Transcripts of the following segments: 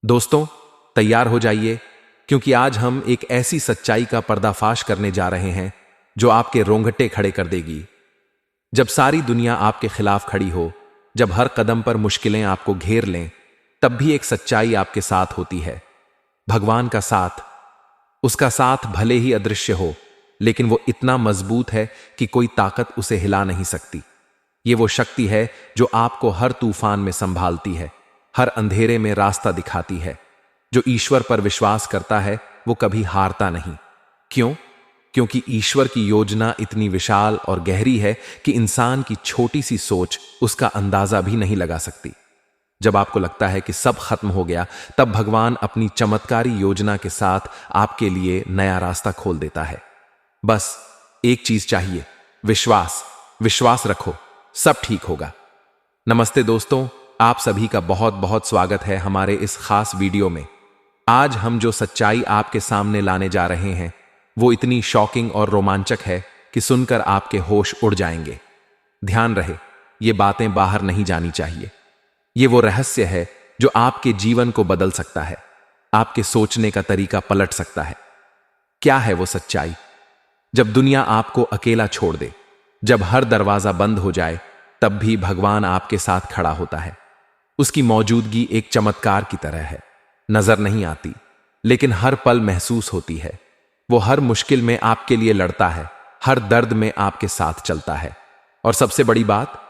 दोस्तों, तैयार हो जाइए, क्योंकि आज हम एक ऐसी सच्चाई का पर्दाफाश करने जा रहे हैं जो आपके रोंगटे खड़े कर देगी। जब सारी दुनिया आपके खिलाफ खड़ी हो, जब हर कदम पर मुश्किलें आपको घेर लें, तब भी एक सच्चाई आपके साथ होती है। भगवान का साथ। उसका साथ भले ही अदृश्य हो, लेकिन वो इतना मजबूत है कि कोई ताकत उसे हिला नहीं सकती। ये वो शक्ति है जो आपको हर तूफान में संभालती है, हर अंधेरे में रास्ता दिखाती है। जो ईश्वर पर विश्वास करता है वो कभी हारता नहीं। क्यों? क्योंकि ईश्वर की योजना इतनी विशाल और गहरी है कि इंसान की छोटी सी सोच उसका अंदाजा भी नहीं लगा सकती। जब आपको लगता है कि सब खत्म हो गया, तब भगवान अपनी चमत्कारी योजना के साथ आपके लिए नया रास्ता खोल देता है। बस एक चीज चाहिए, विश्वास। विश्वास रखो, सब ठीक होगा। नमस्ते दोस्तों, आप सभी का बहुत बहुत स्वागत है हमारे इस खास वीडियो में। आज हम जो सच्चाई आपके सामने लाने जा रहे हैं वो इतनी शॉकिंग और रोमांचक है कि सुनकर आपके होश उड़ जाएंगे। ध्यान रहे, ये बातें बाहर नहीं जानी चाहिए। ये वो रहस्य है जो आपके जीवन को बदल सकता है, आपके सोचने का तरीका पलट सकता है। क्या है वो सच्चाई? जब दुनिया आपको अकेला छोड़ दे, जब हर दरवाजा बंद हो जाए, तब भी भगवान आपके साथ खड़ा होता है। उसकी मौजूदगी एक चमत्कार की तरह है, नजर नहीं आती, लेकिन हर पल महसूस होती है। वो हर मुश्किल में आपके लिए लड़ता है, हर दर्द में आपके साथ चलता है। और सबसे बड़ी बात,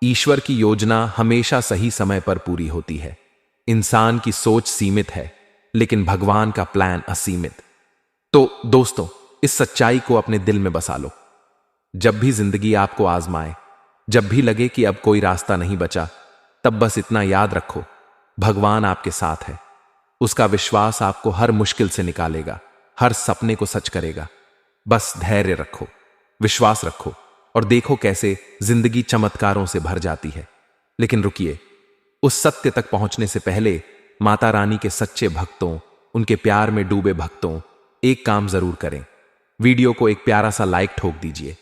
ईश्वर की योजना हमेशा सही समय पर पूरी होती है। इंसान की सोच सीमित है, लेकिन भगवान का प्लान असीमित। तो दोस्तों, इस सच्चाई को अपने दिल में बसा लो। जब भी जिंदगी आपको आजमाए, जब भी लगे कि अब कोई रास्ता नहीं बचा, तब बस इतना याद रखो, भगवान आपके साथ है। उसका विश्वास आपको हर मुश्किल से निकालेगा, हर सपने को सच करेगा। बस धैर्य रखो, विश्वास रखो और देखो कैसे जिंदगी चमत्कारों से भर जाती है। लेकिन रुकिए, उस सत्य तक पहुंचने से पहले माता रानी के सच्चे भक्तों, उनके प्यार में डूबे भक्तों, एक काम जरूर करें। वीडियो को एक प्यारा सा लाइक ठोक दीजिए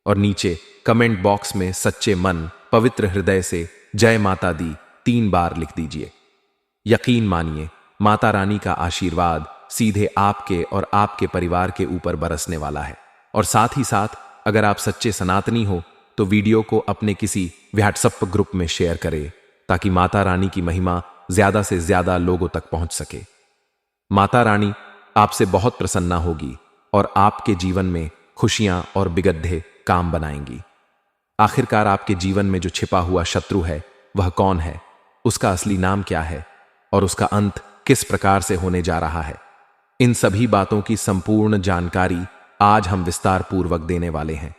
और नीचे कमेंट बॉक्स में सच्चे मन, पवित्र हृदय से जय माता दी 3 बार लिख दीजिए। यकीन मानिए, माता रानी का आशीर्वाद सीधे आपके और आपके परिवार के ऊपर बरसने वाला है। और साथ ही साथ, अगर आप सच्चे सनातनी हो तो वीडियो को अपने किसी व्हाट्सएप ग्रुप में शेयर करें, ताकि माता रानी की महिमा ज्यादा से ज्यादा लोगों तक पहुंच सके। माता रानी आपसे बहुत प्रसन्ना होगी और आपके जीवन में खुशियां और बिगद्दे काम बनाएंगी। आखिरकार आपके जीवन में जो छिपा हुआ शत्रु है वह कौन है, उसका असली नाम क्या है और उसका अंत किस प्रकार से होने जा रहा है, इन सभी बातों की संपूर्ण जानकारी आज हम विस्तार पूर्वक देने वाले हैं।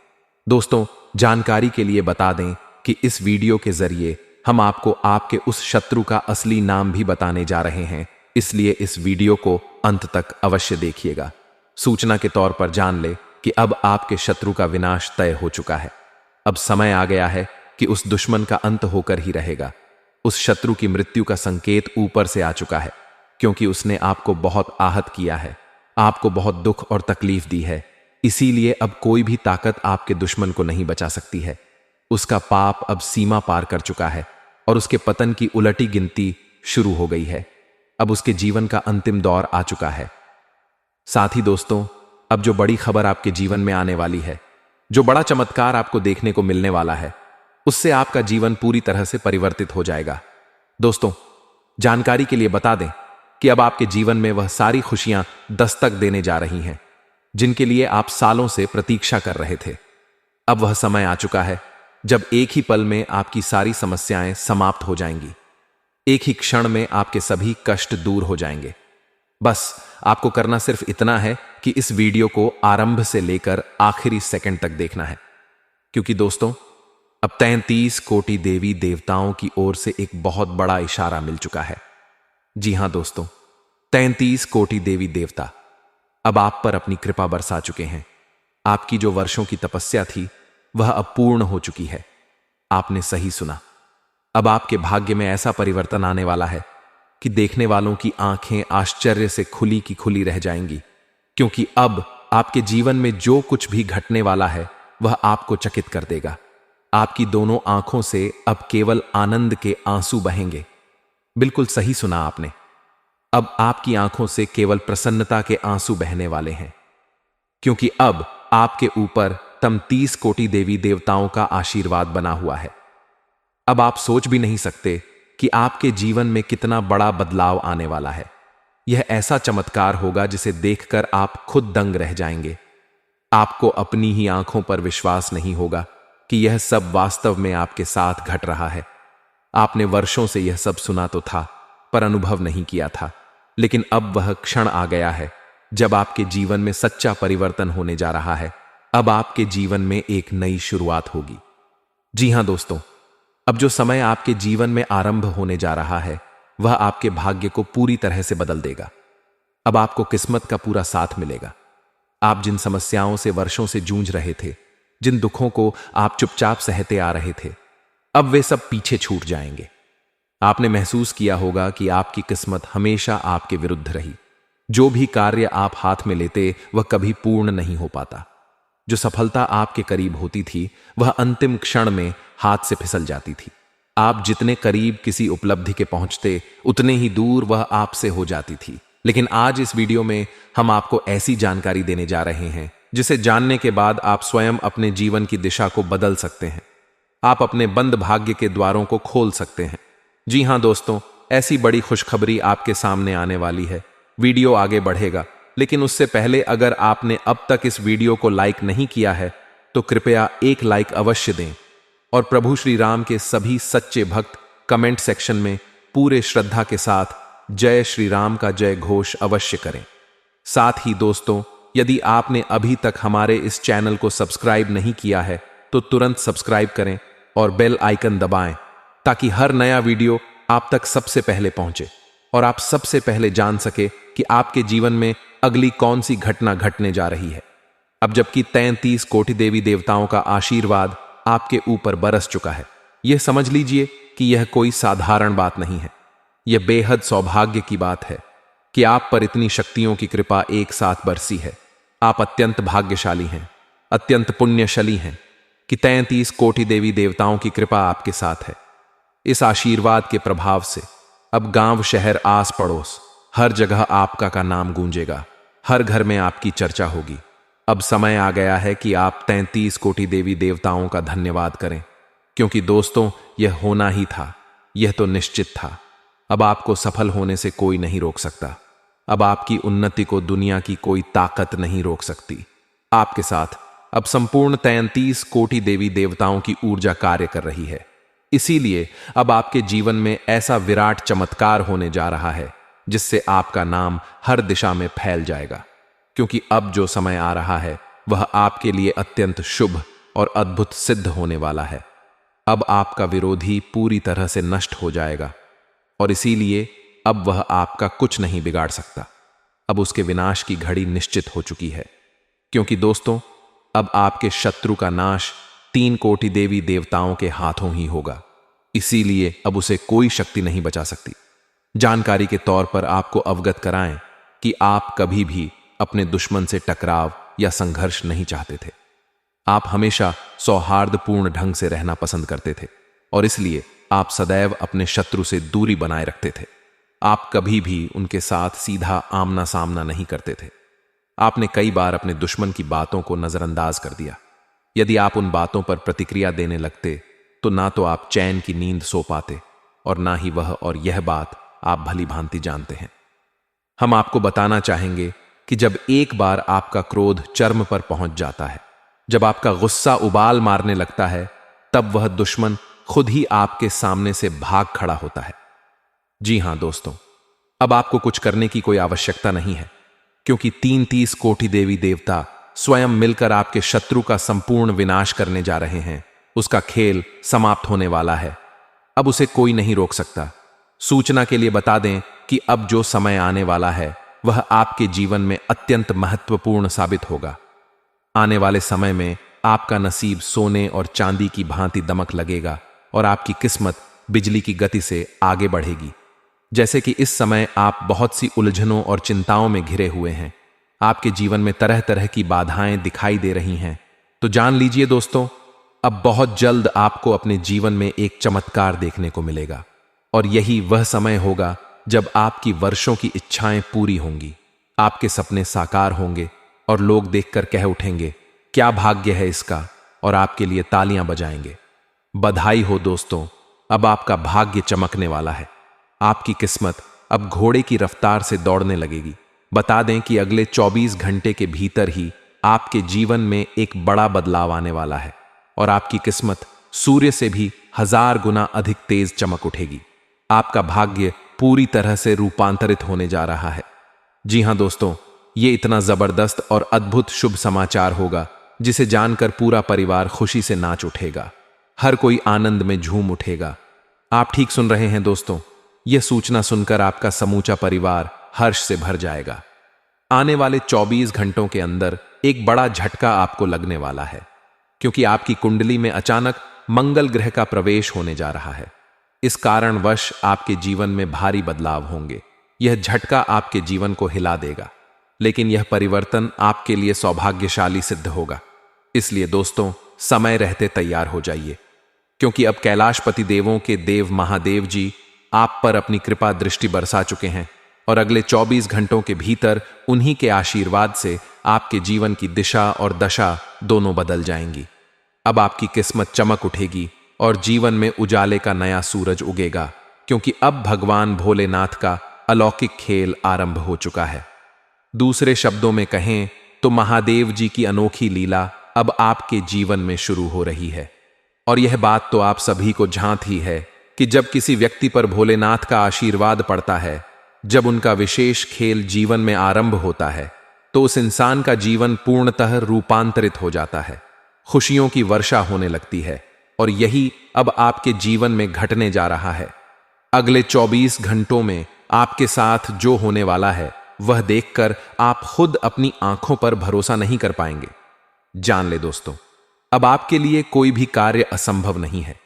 दोस्तों, जानकारी के लिए बता दें कि इस वीडियो के जरिए हम आपको आपके उस शत्रु का असली नाम भी बताने जा रहे हैं, इसलिए इस वीडियो को अंत तक अवश्य देखिएगा। सूचना के तौर पर जान ले कि अब आपके शत्रु का विनाश तय हो चुका है। अब समय आ गया है कि उस दुश्मन का अंत होकर ही रहेगा। उस शत्रु की मृत्यु का संकेत ऊपर से आ चुका है, क्योंकि उसने आपको बहुत आहत किया है, आपको बहुत दुख और तकलीफ दी है। इसीलिए अब कोई भी ताकत आपके दुश्मन को नहीं बचा सकती है। उसका पाप अब सीमा पार कर चुका है और उसके पतन की उलटी गिनती शुरू हो गई है। अब उसके जीवन का अंतिम दौर आ चुका है। साथ ही दोस्तों, अब जो बड़ी खबर आपके जीवन में आने वाली है, जो बड़ा चमत्कार आपको देखने को मिलने वाला है, उससे आपका जीवन पूरी तरह से परिवर्तित हो जाएगा। दोस्तों, जानकारी के लिए बता दें कि अब आपके जीवन में वह सारी खुशियां दस्तक देने जा रही हैं जिनके लिए आप सालों से प्रतीक्षा कर रहे थे। अब वह समय आ चुका है जब एक ही पल में आपकी सारी समस्याएं समाप्त हो जाएंगी। एक ही क्षण में आपके सभी कष्ट दूर हो जाएंगे। बस आपको करना सिर्फ इतना है कि इस वीडियो को आरंभ से लेकर आखिरी सेकंड तक देखना है, क्योंकि दोस्तों, अब 33 कोटि देवी देवताओं की ओर से एक बहुत बड़ा इशारा मिल चुका है। जी हां दोस्तों, 33 कोटि देवी देवता अब आप पर अपनी कृपा बरसा चुके हैं। आपकी जो वर्षों की तपस्या थी वह अब पूर्ण हो चुकी है। आपने सही सुना। अब आपके भाग्य में ऐसा परिवर्तन आने वाला है कि देखने वालों की आंखें आश्चर्य से खुली की खुली रह जाएंगी, क्योंकि अब आपके जीवन में जो कुछ भी घटने वाला है वह आपको चकित कर देगा। आपकी दोनों आंखों से अब केवल आनंद के आंसू बहेंगे। बिल्कुल सही सुना आपने। अब आपकी आंखों से केवल प्रसन्नता के आंसू बहने वाले हैं, क्योंकि अब आपके ऊपर तम 30 कोटि देवी देवताओं का आशीर्वाद बना हुआ है। अब आप सोच भी नहीं सकते कि आपके जीवन में कितना बड़ा बदलाव आने वाला है। यह ऐसा चमत्कार होगा जिसे देखकर आप खुद दंग रह जाएंगे। आपको अपनी ही आंखों पर विश्वास नहीं होगा कि यह सब वास्तव में आपके साथ घट रहा है। आपने वर्षों से यह सब सुना तो था, पर अनुभव नहीं किया था, लेकिन अब वह क्षण आ गया है जब आपके जीवन में सच्चा परिवर्तन होने जा रहा है। अब आपके जीवन में एक नई शुरुआत होगी। जी हां दोस्तों, अब जो समय आपके जीवन में आरंभ होने जा रहा है वह आपके भाग्य को पूरी तरह से बदल देगा। अब आपको किस्मत का पूरा साथ मिलेगा। आप जिन समस्याओं से वर्षों से जूझ रहे थे, जिन दुखों को आप चुपचाप सहते आ रहे थे, अब वे सब पीछे छूट जाएंगे। आपने महसूस किया होगा कि आपकी किस्मत हमेशा आपके विरुद्ध रही। जो भी कार्य आप हाथ में लेते वह कभी पूर्ण नहीं हो पाता। जो सफलता आपके करीब होती थी वह अंतिम क्षण में हाथ से फिसल जाती थी। आप जितने करीब किसी उपलब्धि के पहुंचते उतने ही दूर वह आपसे हो जाती थी। लेकिन आज इस वीडियो में हम आपको ऐसी जानकारी देने जा रहे हैं जिसे जानने के बाद आप स्वयं अपने जीवन की दिशा को बदल सकते हैं। आप अपने बंद भाग्य के द्वारों को खोल सकते हैं। जी हां दोस्तों, ऐसी बड़ी खुशखबरी आपके सामने आने वाली है। वीडियो आगे बढ़ेगा, लेकिन उससे पहले अगर आपने अब तक इस वीडियो को लाइक नहीं किया है तो कृपया एक लाइक अवश्य दें और प्रभु श्री राम के सभी सच्चे भक्त कमेंट सेक्शन में पूरे श्रद्धा के साथ जय श्री राम का जय घोष अवश्य करें। साथ ही दोस्तों, यदि आपने अभी तक हमारे इस चैनल को सब्सक्राइब नहीं किया है तो तुरंत सब्सक्राइब करें और बेल आइकन दबाएं ताकि हर नया वीडियो आप तक सबसे पहले पहुंचे और आप सबसे पहले जान सके कि आपके जीवन में अगली कौन सी घटना घटने जा रही है। अब जबकि 33 कोटि देवी देवताओं का आशीर्वाद आपके ऊपर बरस चुका है, यह समझ लीजिए कि यह कोई साधारण बात नहीं है। यह बेहद सौभाग्य की बात है कि आप पर इतनी शक्तियों की कृपा एक साथ बरसी है। आप अत्यंत भाग्यशाली हैं, अत्यंत पुण्यशाली हैं कि 33 कोटि देवी देवताओं की कृपा आपके साथ है। इस आशीर्वाद के प्रभाव से अब गांव, शहर, आस पड़ोस हर जगह आपका का नाम गूंजेगा। हर घर में आपकी चर्चा होगी। अब समय आ गया है कि आप 33 कोटि देवी देवताओं का धन्यवाद करें, क्योंकि दोस्तों यह होना ही था, यह तो निश्चित था। अब आपको सफल होने से कोई नहीं रोक सकता। अब आपकी उन्नति को दुनिया की कोई ताकत नहीं रोक सकती। आपके साथ अब संपूर्ण 33 कोटि देवी देवताओं की ऊर्जा कार्य कर रही है। इसीलिए अब आपके जीवन में ऐसा विराट चमत्कार होने जा रहा है जिससे आपका नाम हर दिशा में फैल जाएगा, क्योंकि अब जो समय आ रहा है वह आपके लिए अत्यंत शुभ और अद्भुत सिद्ध होने वाला है। अब आपका विरोधी पूरी तरह से नष्ट हो जाएगा और इसीलिए अब वह आपका कुछ नहीं बिगाड़ सकता। अब उसके विनाश की घड़ी निश्चित हो चुकी है, क्योंकि दोस्तों अब आपके शत्रु का नाश 3 कोटि देवी देवताओं के हाथों ही होगा। इसीलिए अब उसे कोई शक्ति नहीं बचा सकती। जानकारी के तौर पर आपको अवगत कराएं कि आप कभी भी अपने दुश्मन से टकराव या संघर्ष नहीं चाहते थे। आप हमेशा सौहार्दपूर्ण ढंग से रहना पसंद करते थे और इसलिए आप सदैव अपने शत्रु से दूरी बनाए रखते थे। आप कभी भी उनके साथ सीधा आमना सामना नहीं करते थे। आपने कई बार अपने दुश्मन की बातों को नजरअंदाज कर दिया। यदि आप उन बातों पर प्रतिक्रिया देने लगते तो ना तो आप चैन की नींद सो पाते और ना ही वह और यह बात आप भली भांति जानते हैं। हम आपको बताना चाहेंगे कि जब एक बार आपका क्रोध चरम पर पहुंच जाता है, जब आपका गुस्सा उबाल मारने लगता है, तब वह दुश्मन खुद ही आपके सामने से भाग खड़ा होता है। जी हां दोस्तों, अब आपको कुछ करने की कोई आवश्यकता नहीं है, क्योंकि 33 कोटि देवी देवता स्वयं मिलकर आपके शत्रु का संपूर्ण विनाश करने जा रहे हैं। उसका खेल समाप्त होने वाला है। अब उसे कोई नहीं रोक सकता। सूचना के लिए बता दें कि अब जो समय आने वाला है वह आपके जीवन में अत्यंत महत्वपूर्ण साबित होगा। आने वाले समय में आपका नसीब सोने और चांदी की भांति दमक लगेगा और आपकी किस्मत बिजली की गति से आगे बढ़ेगी। जैसे कि इस समय आप बहुत सी उलझनों और चिंताओं में घिरे हुए हैं, आपके जीवन में तरह तरह की बाधाएं दिखाई दे रही हैं, तो जान लीजिए दोस्तों, अब बहुत जल्द आपको अपने जीवन में एक चमत्कार देखने को मिलेगा और यही वह समय होगा जब आपकी वर्षों की इच्छाएं पूरी होंगी, आपके सपने साकार होंगे और लोग देखकर कह उठेंगे, क्या भाग्य है इसका, और आपके लिए तालियां बजाएंगे। बधाई हो दोस्तों, अब आपका भाग्य चमकने वाला है। आपकी किस्मत अब घोड़े की रफ्तार से दौड़ने लगेगी। बता दें कि अगले 24 घंटे के भीतर ही आपके जीवन में एक बड़ा बदलाव आने वाला है और आपकी किस्मत सूर्य से भी 1000 गुना अधिक तेज चमक उठेगी। आपका भाग्य पूरी तरह से रूपांतरित होने जा रहा है। जी हां दोस्तों, ये इतना जबरदस्त और अद्भुत शुभ समाचार होगा जिसे जानकर पूरा परिवार खुशी से नाच उठेगा। हर कोई आनंद में झूम उठेगा। आप ठीक सुन रहे हैं दोस्तों, यह सूचना सुनकर आपका समूचा परिवार हर्ष से भर जाएगा। आने वाले 24 घंटों के अंदर एक बड़ा झटका आपको लगने वाला है, क्योंकि आपकी कुंडली में अचानक मंगल ग्रह का प्रवेश होने जा रहा है। इस कारणवश आपके जीवन में भारी बदलाव होंगे। यह झटका आपके जीवन को हिला देगा, लेकिन यह परिवर्तन आपके लिए सौभाग्यशाली सिद्ध होगा। इसलिए दोस्तों, समय रहते तैयार हो जाइए, क्योंकि अब कैलाशपति देवों के देव महादेव जी आप पर अपनी कृपा दृष्टि बरसा चुके हैं और अगले 24 घंटों के भीतर उन्हीं के आशीर्वाद से आपके जीवन की दिशा और दशा दोनों बदल जाएंगी। अब आपकी किस्मत चमक उठेगी और जीवन में उजाले का नया सूरज उगेगा, क्योंकि अब भगवान भोलेनाथ का अलौकिक खेल आरंभ हो चुका है। दूसरे शब्दों में कहें तो महादेव जी की अनोखी लीला अब आपके जीवन में शुरू हो रही है। और यह बात तो आप सभी को झांत ही है कि जब किसी व्यक्ति पर भोलेनाथ का आशीर्वाद पड़ता है, जब उनका विशेष खेल जीवन में आरंभ होता है, तो उस इंसान का जीवन पूर्णतः रूपांतरित हो जाता है। खुशियों की वर्षा होने लगती है और यही अब आपके जीवन में घटने जा रहा है। अगले 24 घंटों में आपके साथ जो होने वाला है वह देखकर आप खुद अपनी आंखों पर भरोसा नहीं कर पाएंगे। जान ले दोस्तों, अब आपके लिए कोई भी कार्य असंभव नहीं है।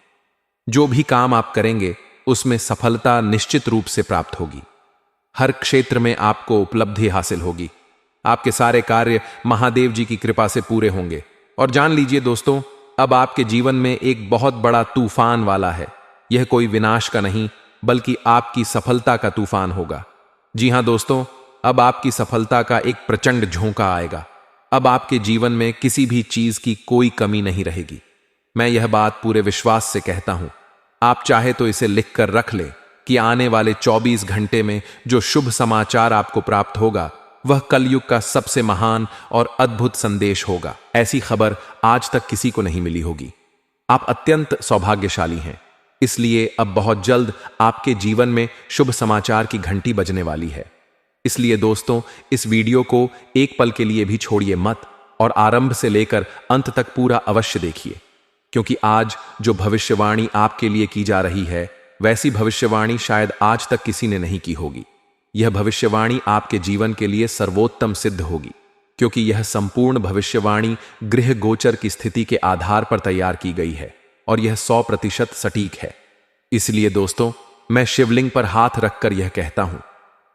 जो भी काम आप करेंगे उसमें सफलता निश्चित रूप से प्राप्त होगी। हर क्षेत्र में आपको उपलब्धि हासिल होगी। आपके सारे कार्य महादेव जी की कृपा से पूरे होंगे। और जान लीजिए दोस्तों, अब आपके जीवन में एक बहुत बड़ा तूफान वाला है। यह कोई विनाश का नहीं, बल्कि आपकी सफलता का तूफान होगा। जी हां दोस्तों, अब आपकी सफलता का एक प्रचंड झोंका आएगा। अब आपके जीवन में किसी भी चीज की कोई कमी नहीं रहेगी। मैं यह बात पूरे विश्वास से कहता हूं। आप चाहे तो इसे लिखकर रख ले कि आने वाले 24 घंटे में जो शुभ समाचार आपको प्राप्त होगा वह कलयुग का सबसे महान और अद्भुत संदेश होगा। ऐसी खबर आज तक किसी को नहीं मिली होगी। आप अत्यंत सौभाग्यशाली हैं, इसलिए अब बहुत जल्द आपके जीवन में शुभ समाचार की घंटी बजने वाली है। इसलिए दोस्तों, इस वीडियो को एक पल के लिए भी छोड़िए मत और आरंभ से लेकर अंत तक पूरा अवश्य देखिए, क्योंकि आज जो भविष्यवाणी आपके लिए की जा रही है वैसी भविष्यवाणी शायद आज तक किसी ने नहीं की होगी। यह भविष्यवाणी आपके जीवन के लिए सर्वोत्तम सिद्ध होगी, क्योंकि यह संपूर्ण भविष्यवाणी गृह गोचर की स्थिति के आधार पर तैयार की गई है और यह 100% सटीक है। इसलिए दोस्तों, मैं शिवलिंग पर हाथ रखकर यह कहता हूं,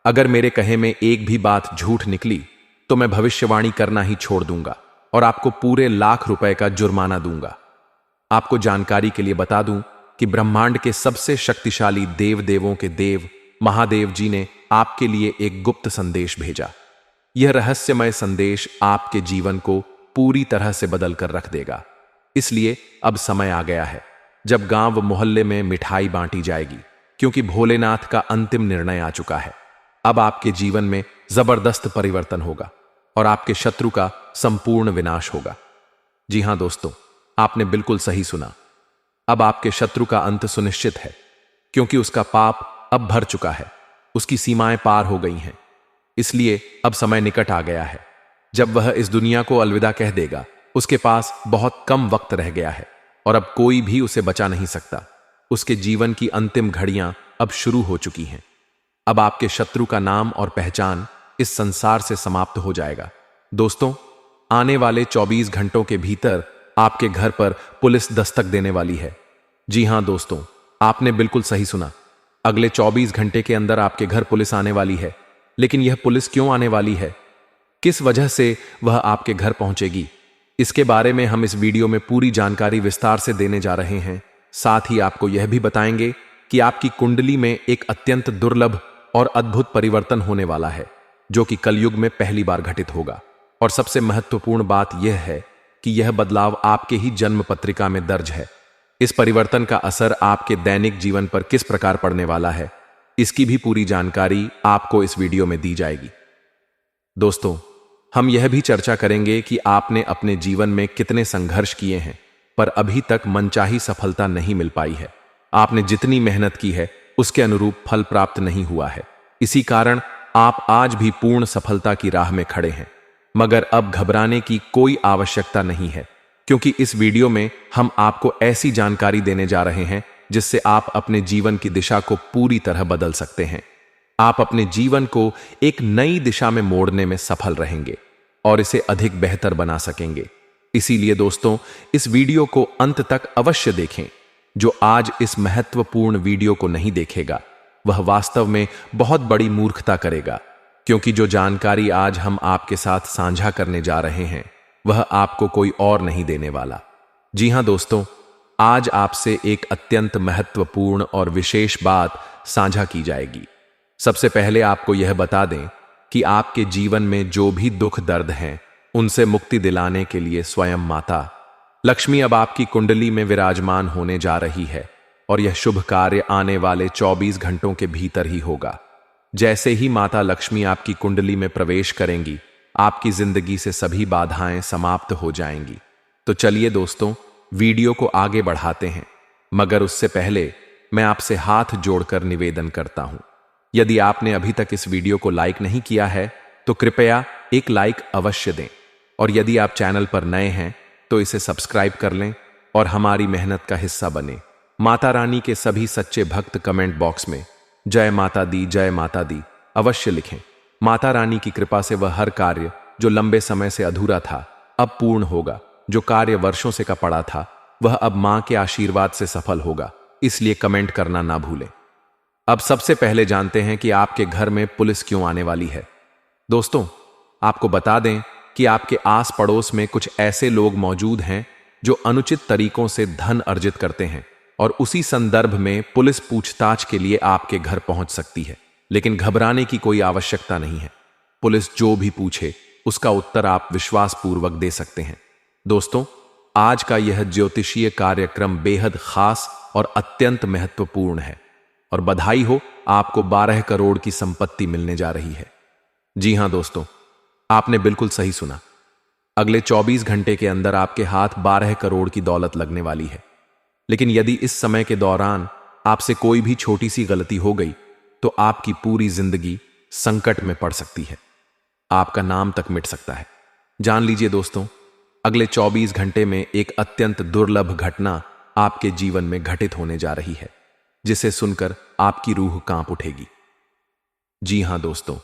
अगर मेरे कहे में एक भी बात झूठ निकली तो मैं भविष्यवाणी करना ही छोड़ दूंगा और आपको पूरे लाख रुपए का जुर्माना दूंगा। आपको जानकारी के लिए बता दूं कि ब्रह्मांड के सबसे शक्तिशाली देव देवों के देव महादेव जी ने आपके लिए एक गुप्त संदेश भेजा। यह रहस्यमय संदेश आपके जीवन को पूरी तरह से बदल कर रख देगा। इसलिए अब समय आ गया है जब गांव मोहल्ले में मिठाई बांटी जाएगी, क्योंकि भोलेनाथ का अंतिम निर्णय आ चुका है। अब आपके जीवन में जबरदस्त परिवर्तन होगा और आपके शत्रु का संपूर्ण विनाश होगा। जी हां दोस्तों, आपने बिल्कुल सही सुना। अब आपके शत्रु का अंत सुनिश्चित है, क्योंकि उसका पाप अब भर चुका है, उसकी सीमाएं पार हो गई हैं। इसलिए अब समय निकट आ गया है जब वह इस दुनिया को अलविदा कह देगा। उसके पास बहुत कम वक्त रह गया है और अब कोई भी उसे बचा नहीं सकता। उसके जीवन की अंतिम घड़ियां अब शुरू हो चुकी हैं। अब आपके शत्रु का नाम और पहचान इस संसार से समाप्त हो जाएगा। दोस्तों, आने वाले 24 घंटों के भीतर आपके घर पर पुलिस दस्तक देने वाली है। जी हां दोस्तों, आपने बिल्कुल सही सुना। अगले 24 घंटे के अंदर आपके घर पुलिस आने वाली है। लेकिन यह पुलिस क्यों आने वाली है, किस वजह से वह आपके घर पहुंचेगी, इसके बारे में हम इस वीडियो में पूरी जानकारी विस्तार से देने जा रहे हैं। साथ ही आपको यह भी बताएंगे कि आपकी कुंडली में एक अत्यंत दुर्लभ और अद्भुत परिवर्तन होने वाला है, जो कि कलयुग में पहली बार घटित होगा। और सबसे महत्वपूर्ण बात यह है कि यह बदलाव आपके ही जन्म पत्रिका में दर्ज है। इस परिवर्तन का असर आपके दैनिक जीवन पर किस प्रकार पड़ने वाला है, इसकी भी पूरी जानकारी आपको इस वीडियो में दी जाएगी। दोस्तों, हम यह भी चर्चा करेंगे कि आपने अपने जीवन में कितने संघर्ष किए हैं, पर अभी तक मनचाही सफलता नहीं मिल पाई है। आपने जितनी मेहनत की है, उसके अनुरूप फल प्राप्त नहीं हुआ है। इसी कारण आप आज भी पूर्ण सफलता की राह में खड़े हैं। मगर अब घबराने की कोई आवश्यकता नहीं है, क्योंकि इस वीडियो में हम आपको ऐसी जानकारी देने जा रहे हैं जिससे आप अपने जीवन की दिशा को पूरी तरह बदल सकते हैं। आप अपने जीवन को एक नई दिशा में मोड़ने में सफल रहेंगे और इसे अधिक बेहतर बना सकेंगे। इसीलिए दोस्तों, इस वीडियो को अंत तक अवश्य देखें। जो आज इस महत्वपूर्ण वीडियो को नहीं देखेगा, वह वास्तव में बहुत बड़ी मूर्खता करेगा, क्योंकि जो जानकारी आज हम आपके साथ साझा करने जा रहे हैं, वह आपको कोई और नहीं देने वाला। जी हां दोस्तों, आज आपसे एक अत्यंत महत्वपूर्ण और विशेष बात साझा की जाएगी। सबसे पहले आपको यह बता दें कि आपके जीवन में जो भी दुख दर्द हैं, उनसे मुक्ति दिलाने के लिए स्वयं माता लक्ष्मी अब आपकी कुंडली में विराजमान होने जा रही है, और यह शुभ कार्य आने वाले 24 घंटों के भीतर ही होगा। जैसे ही माता लक्ष्मी आपकी कुंडली में प्रवेश करेंगी, आपकी जिंदगी से सभी बाधाएं समाप्त हो जाएंगी। तो चलिए दोस्तों, वीडियो को आगे बढ़ाते हैं। मगर उससे पहले मैं आपसे हाथ जोड़कर निवेदन करता हूं, यदि आपने अभी तक इस वीडियो को लाइक नहीं किया है, तो कृपया एक लाइक अवश्य दें। और यदि आप चैनल पर नए हैं, तो इसे सब्सक्राइब कर लें और हमारी मेहनत का हिस्सा बने। माता रानी के सभी सच्चे भक्त कमेंट बॉक्स में जय माता दी अवश्य लिखें। माता रानी की कृपा से वह हर कार्य जो लंबे समय से अधूरा था, अब पूर्ण होगा। जो कार्य वर्षों से का पड़ा था, वह अब मां के आशीर्वाद से सफल होगा। इसलिए कमेंट करना ना भूलें। अब सबसे पहले जानते हैं कि आपके घर में पुलिस क्यों आने वाली है। दोस्तों, आपको बता दें कि आपके आस पड़ोस में कुछ ऐसे लोग मौजूद हैं जो अनुचित तरीकों से धन अर्जित करते हैं, और उसी संदर्भ में पुलिस पूछताछ के लिए आपके घर पहुंच सकती है। लेकिन घबराने की कोई आवश्यकता नहीं है। पुलिस जो भी पूछे, उसका उत्तर आप विश्वासपूर्वक दे सकते हैं। दोस्तों, आज का यह ज्योतिषीय कार्यक्रम बेहद खास और अत्यंत महत्वपूर्ण है, और बधाई हो, आपको 12 करोड़ की संपत्ति मिलने जा रही है। जी हां दोस्तों, आपने बिल्कुल सही सुना। अगले 24 घंटे के अंदर आपके हाथ 12 करोड़ की दौलत लगने वाली है। लेकिन यदि इस समय के दौरान आपसे कोई भी छोटी सी गलती हो गई, तो आपकी पूरी जिंदगी संकट में पड़ सकती है। आपका नाम तक मिट सकता है। जान लीजिए दोस्तों, अगले 24 घंटे में एक अत्यंत दुर्लभ घटना आपके जीवन में घटित होने जा रही है, जिसे सुनकर आपकी रूह कांप उठेगी। जी हां दोस्तों,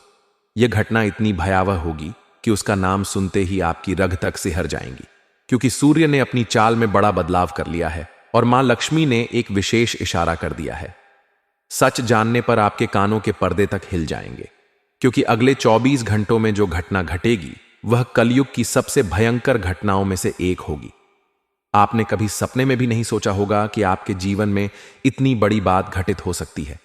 यह घटना इतनी भयावह होगी कि उसका नाम सुनते ही आपकी रग तक सिहर जाएंगी, क्योंकि सूर्य ने अपनी चाल में बड़ा बदलाव कर लिया है और मां लक्ष्मी ने एक विशेष इशारा कर दिया है। सच जानने पर आपके कानों के पर्दे तक हिल जाएंगे, क्योंकि अगले 24 घंटों में जो घटना घटेगी, वह कलयुग की सबसे भयंकर घटनाओं में से एक होगी। आपने कभी सपने में भी नहीं सोचा होगा कि आपके जीवन में इतनी बड़ी बात घटित हो सकती है।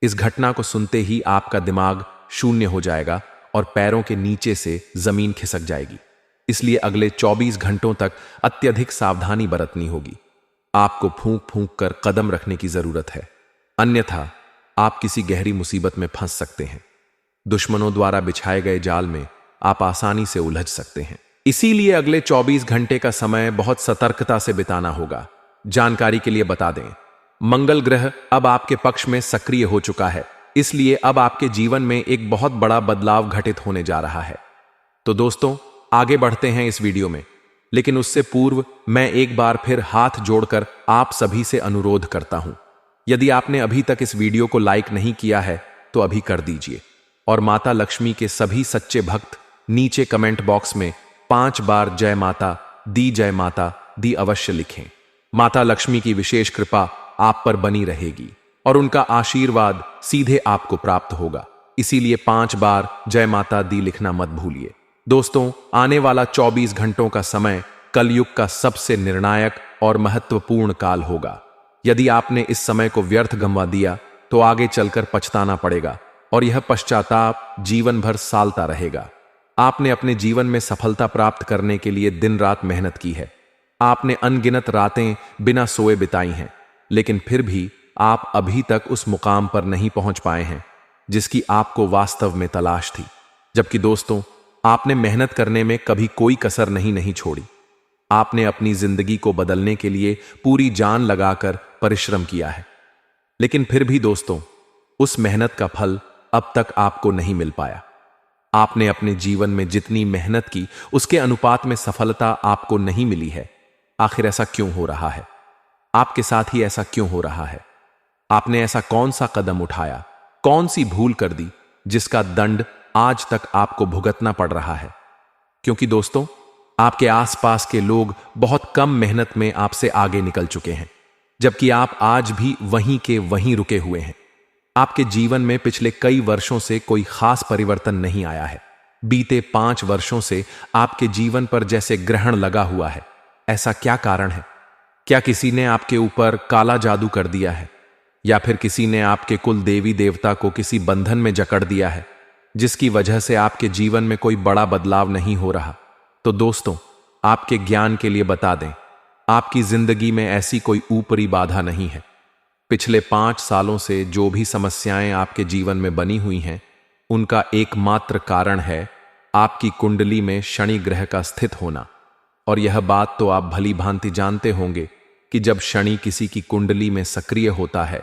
इस घटना को सुनते ही आपका दिमाग शून्य हो जाएगा और पैरों के नीचे से जमीन खिसक जाएगी। इसलिए अगले 24 घंटों तक अत्यधिक सावधानी बरतनी होगी। आपको फूंक फूंक कर कदम रखने की जरूरत है, अन्यथा आप किसी गहरी मुसीबत में फंस सकते हैं। दुश्मनों द्वारा बिछाए गए जाल में आप आसानी से उलझ सकते हैं। इसीलिए अगले 24 घंटे का समय बहुत सतर्कता से बिताना होगा। जानकारी के लिए बता दें, मंगल ग्रह अब आपके पक्ष में सक्रिय हो चुका है, इसलिए अब आपके जीवन में एक बहुत बड़ा बदलाव घटित होने जा रहा है। तो दोस्तों, आगे बढ़ते हैं इस वीडियो में, लेकिन उससे पूर्व मैं एक बार फिर हाथ जोड़कर आप सभी से अनुरोध करता हूं, यदि आपने अभी तक इस वीडियो को लाइक नहीं किया है, तो अभी कर दीजिए। और माता लक्ष्मी के सभी सच्चे भक्त नीचे कमेंट बॉक्स में 5 बार जय माता दी अवश्य लिखें। माता लक्ष्मी की विशेष कृपा आप पर बनी रहेगी और उनका आशीर्वाद सीधे आपको प्राप्त होगा। इसीलिए 5 बार जय माता दी लिखना मत भूलिए। दोस्तों, आने वाला 24 घंटों का समय कलयुग का सबसे निर्णायक और महत्वपूर्ण काल होगा। यदि आपने इस समय को व्यर्थ गंवा दिया, तो आगे चलकर पछताना पड़ेगा और यह पश्चाताप जीवन भर सालता रहेगा। आपने अपने जीवन में सफलता प्राप्त करने के लिए दिन रात मेहनत की है। आपने अनगिनत रातें बिना सोए बिताई हैं, लेकिन फिर भी आप अभी तक उस मुकाम पर नहीं पहुंच पाए हैं जिसकी आपको वास्तव में तलाश थी। जबकि दोस्तों, आपने मेहनत करने में कभी कोई कसर नहीं छोड़ी। आपने अपनी जिंदगी को बदलने के लिए पूरी जान लगाकर परिश्रम किया है, लेकिन फिर भी दोस्तों, उस मेहनत का फल अब तक आपको नहीं मिल पाया। आपने अपने जीवन में जितनी मेहनत की उसके अनुपात में सफलता आपको नहीं मिली है। आखिर ऐसा क्यों हो रहा है? आपके साथ ही ऐसा क्यों हो रहा है? आपने ऐसा कौन सा कदम उठाया, कौन सी भूल कर दी जिसका दंड आज तक आपको भुगतना पड़ रहा है? क्योंकि दोस्तों, आपके आसपास के लोग बहुत कम मेहनत में आपसे आगे निकल चुके हैं, जबकि आप आज भी वहीं के वहीं रुके हुए हैं। आपके जीवन में पिछले कई वर्षों से कोई खास परिवर्तन नहीं आया है। बीते 5 वर्षों से आपके जीवन पर जैसे ग्रहण लगा हुआ है। ऐसा क्या कारण है? क्या किसी ने आपके ऊपर काला जादू कर दिया है, या फिर किसी ने आपके कुल देवी देवता को किसी बंधन में जकड़ दिया है जिसकी वजह से आपके जीवन में कोई बड़ा बदलाव नहीं हो रहा? तो दोस्तों, आपके ज्ञान के लिए बता दें, आपकी जिंदगी में ऐसी कोई ऊपरी बाधा नहीं है। पिछले 5 सालों से जो भी समस्याएं आपके जीवन में बनी हुई हैं, उनका एकमात्र कारण है आपकी कुंडली में शनि ग्रह का स्थित होना। और यह बात तो आप भली भांति जानते होंगे कि जब शनि किसी की कुंडली में सक्रिय होता है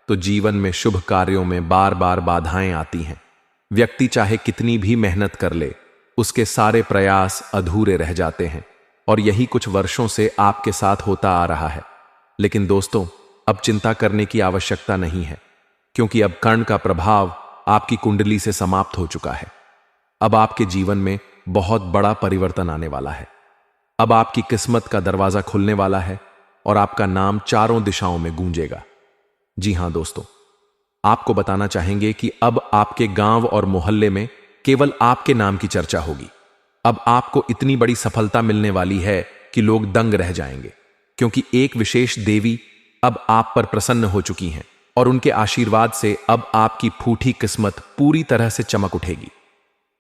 तो जीवन में शुभ कार्यों में बार बार बाधाएं आती हैं। व्यक्ति चाहे कितनी भी मेहनत कर ले, उसके सारे प्रयास अधूरे रह जाते हैं। और यही कुछ वर्षों से आपके साथ होता आ रहा है। लेकिन दोस्तों, अब चिंता करने की आवश्यकता नहीं है, क्योंकि अब कर्ण का प्रभाव आपकी कुंडली से समाप्त हो चुका है। अब आपके जीवन में बहुत बड़ा परिवर्तन आने वाला है। अब आपकी किस्मत का दरवाजा खुलने वाला है और आपका नाम चारों दिशाओं में गूंजेगा। जी हां दोस्तों, आपको बताना चाहेंगे कि अब आपके गांव और मोहल्ले में केवल आपके नाम की चर्चा होगी। अब आपको इतनी बड़ी सफलता मिलने वाली है कि लोग दंग रह जाएंगे, क्योंकि एक विशेष देवी अब आप पर प्रसन्न हो चुकी हैं और उनके आशीर्वाद से अब आपकी फूटी किस्मत पूरी तरह से चमक उठेगी।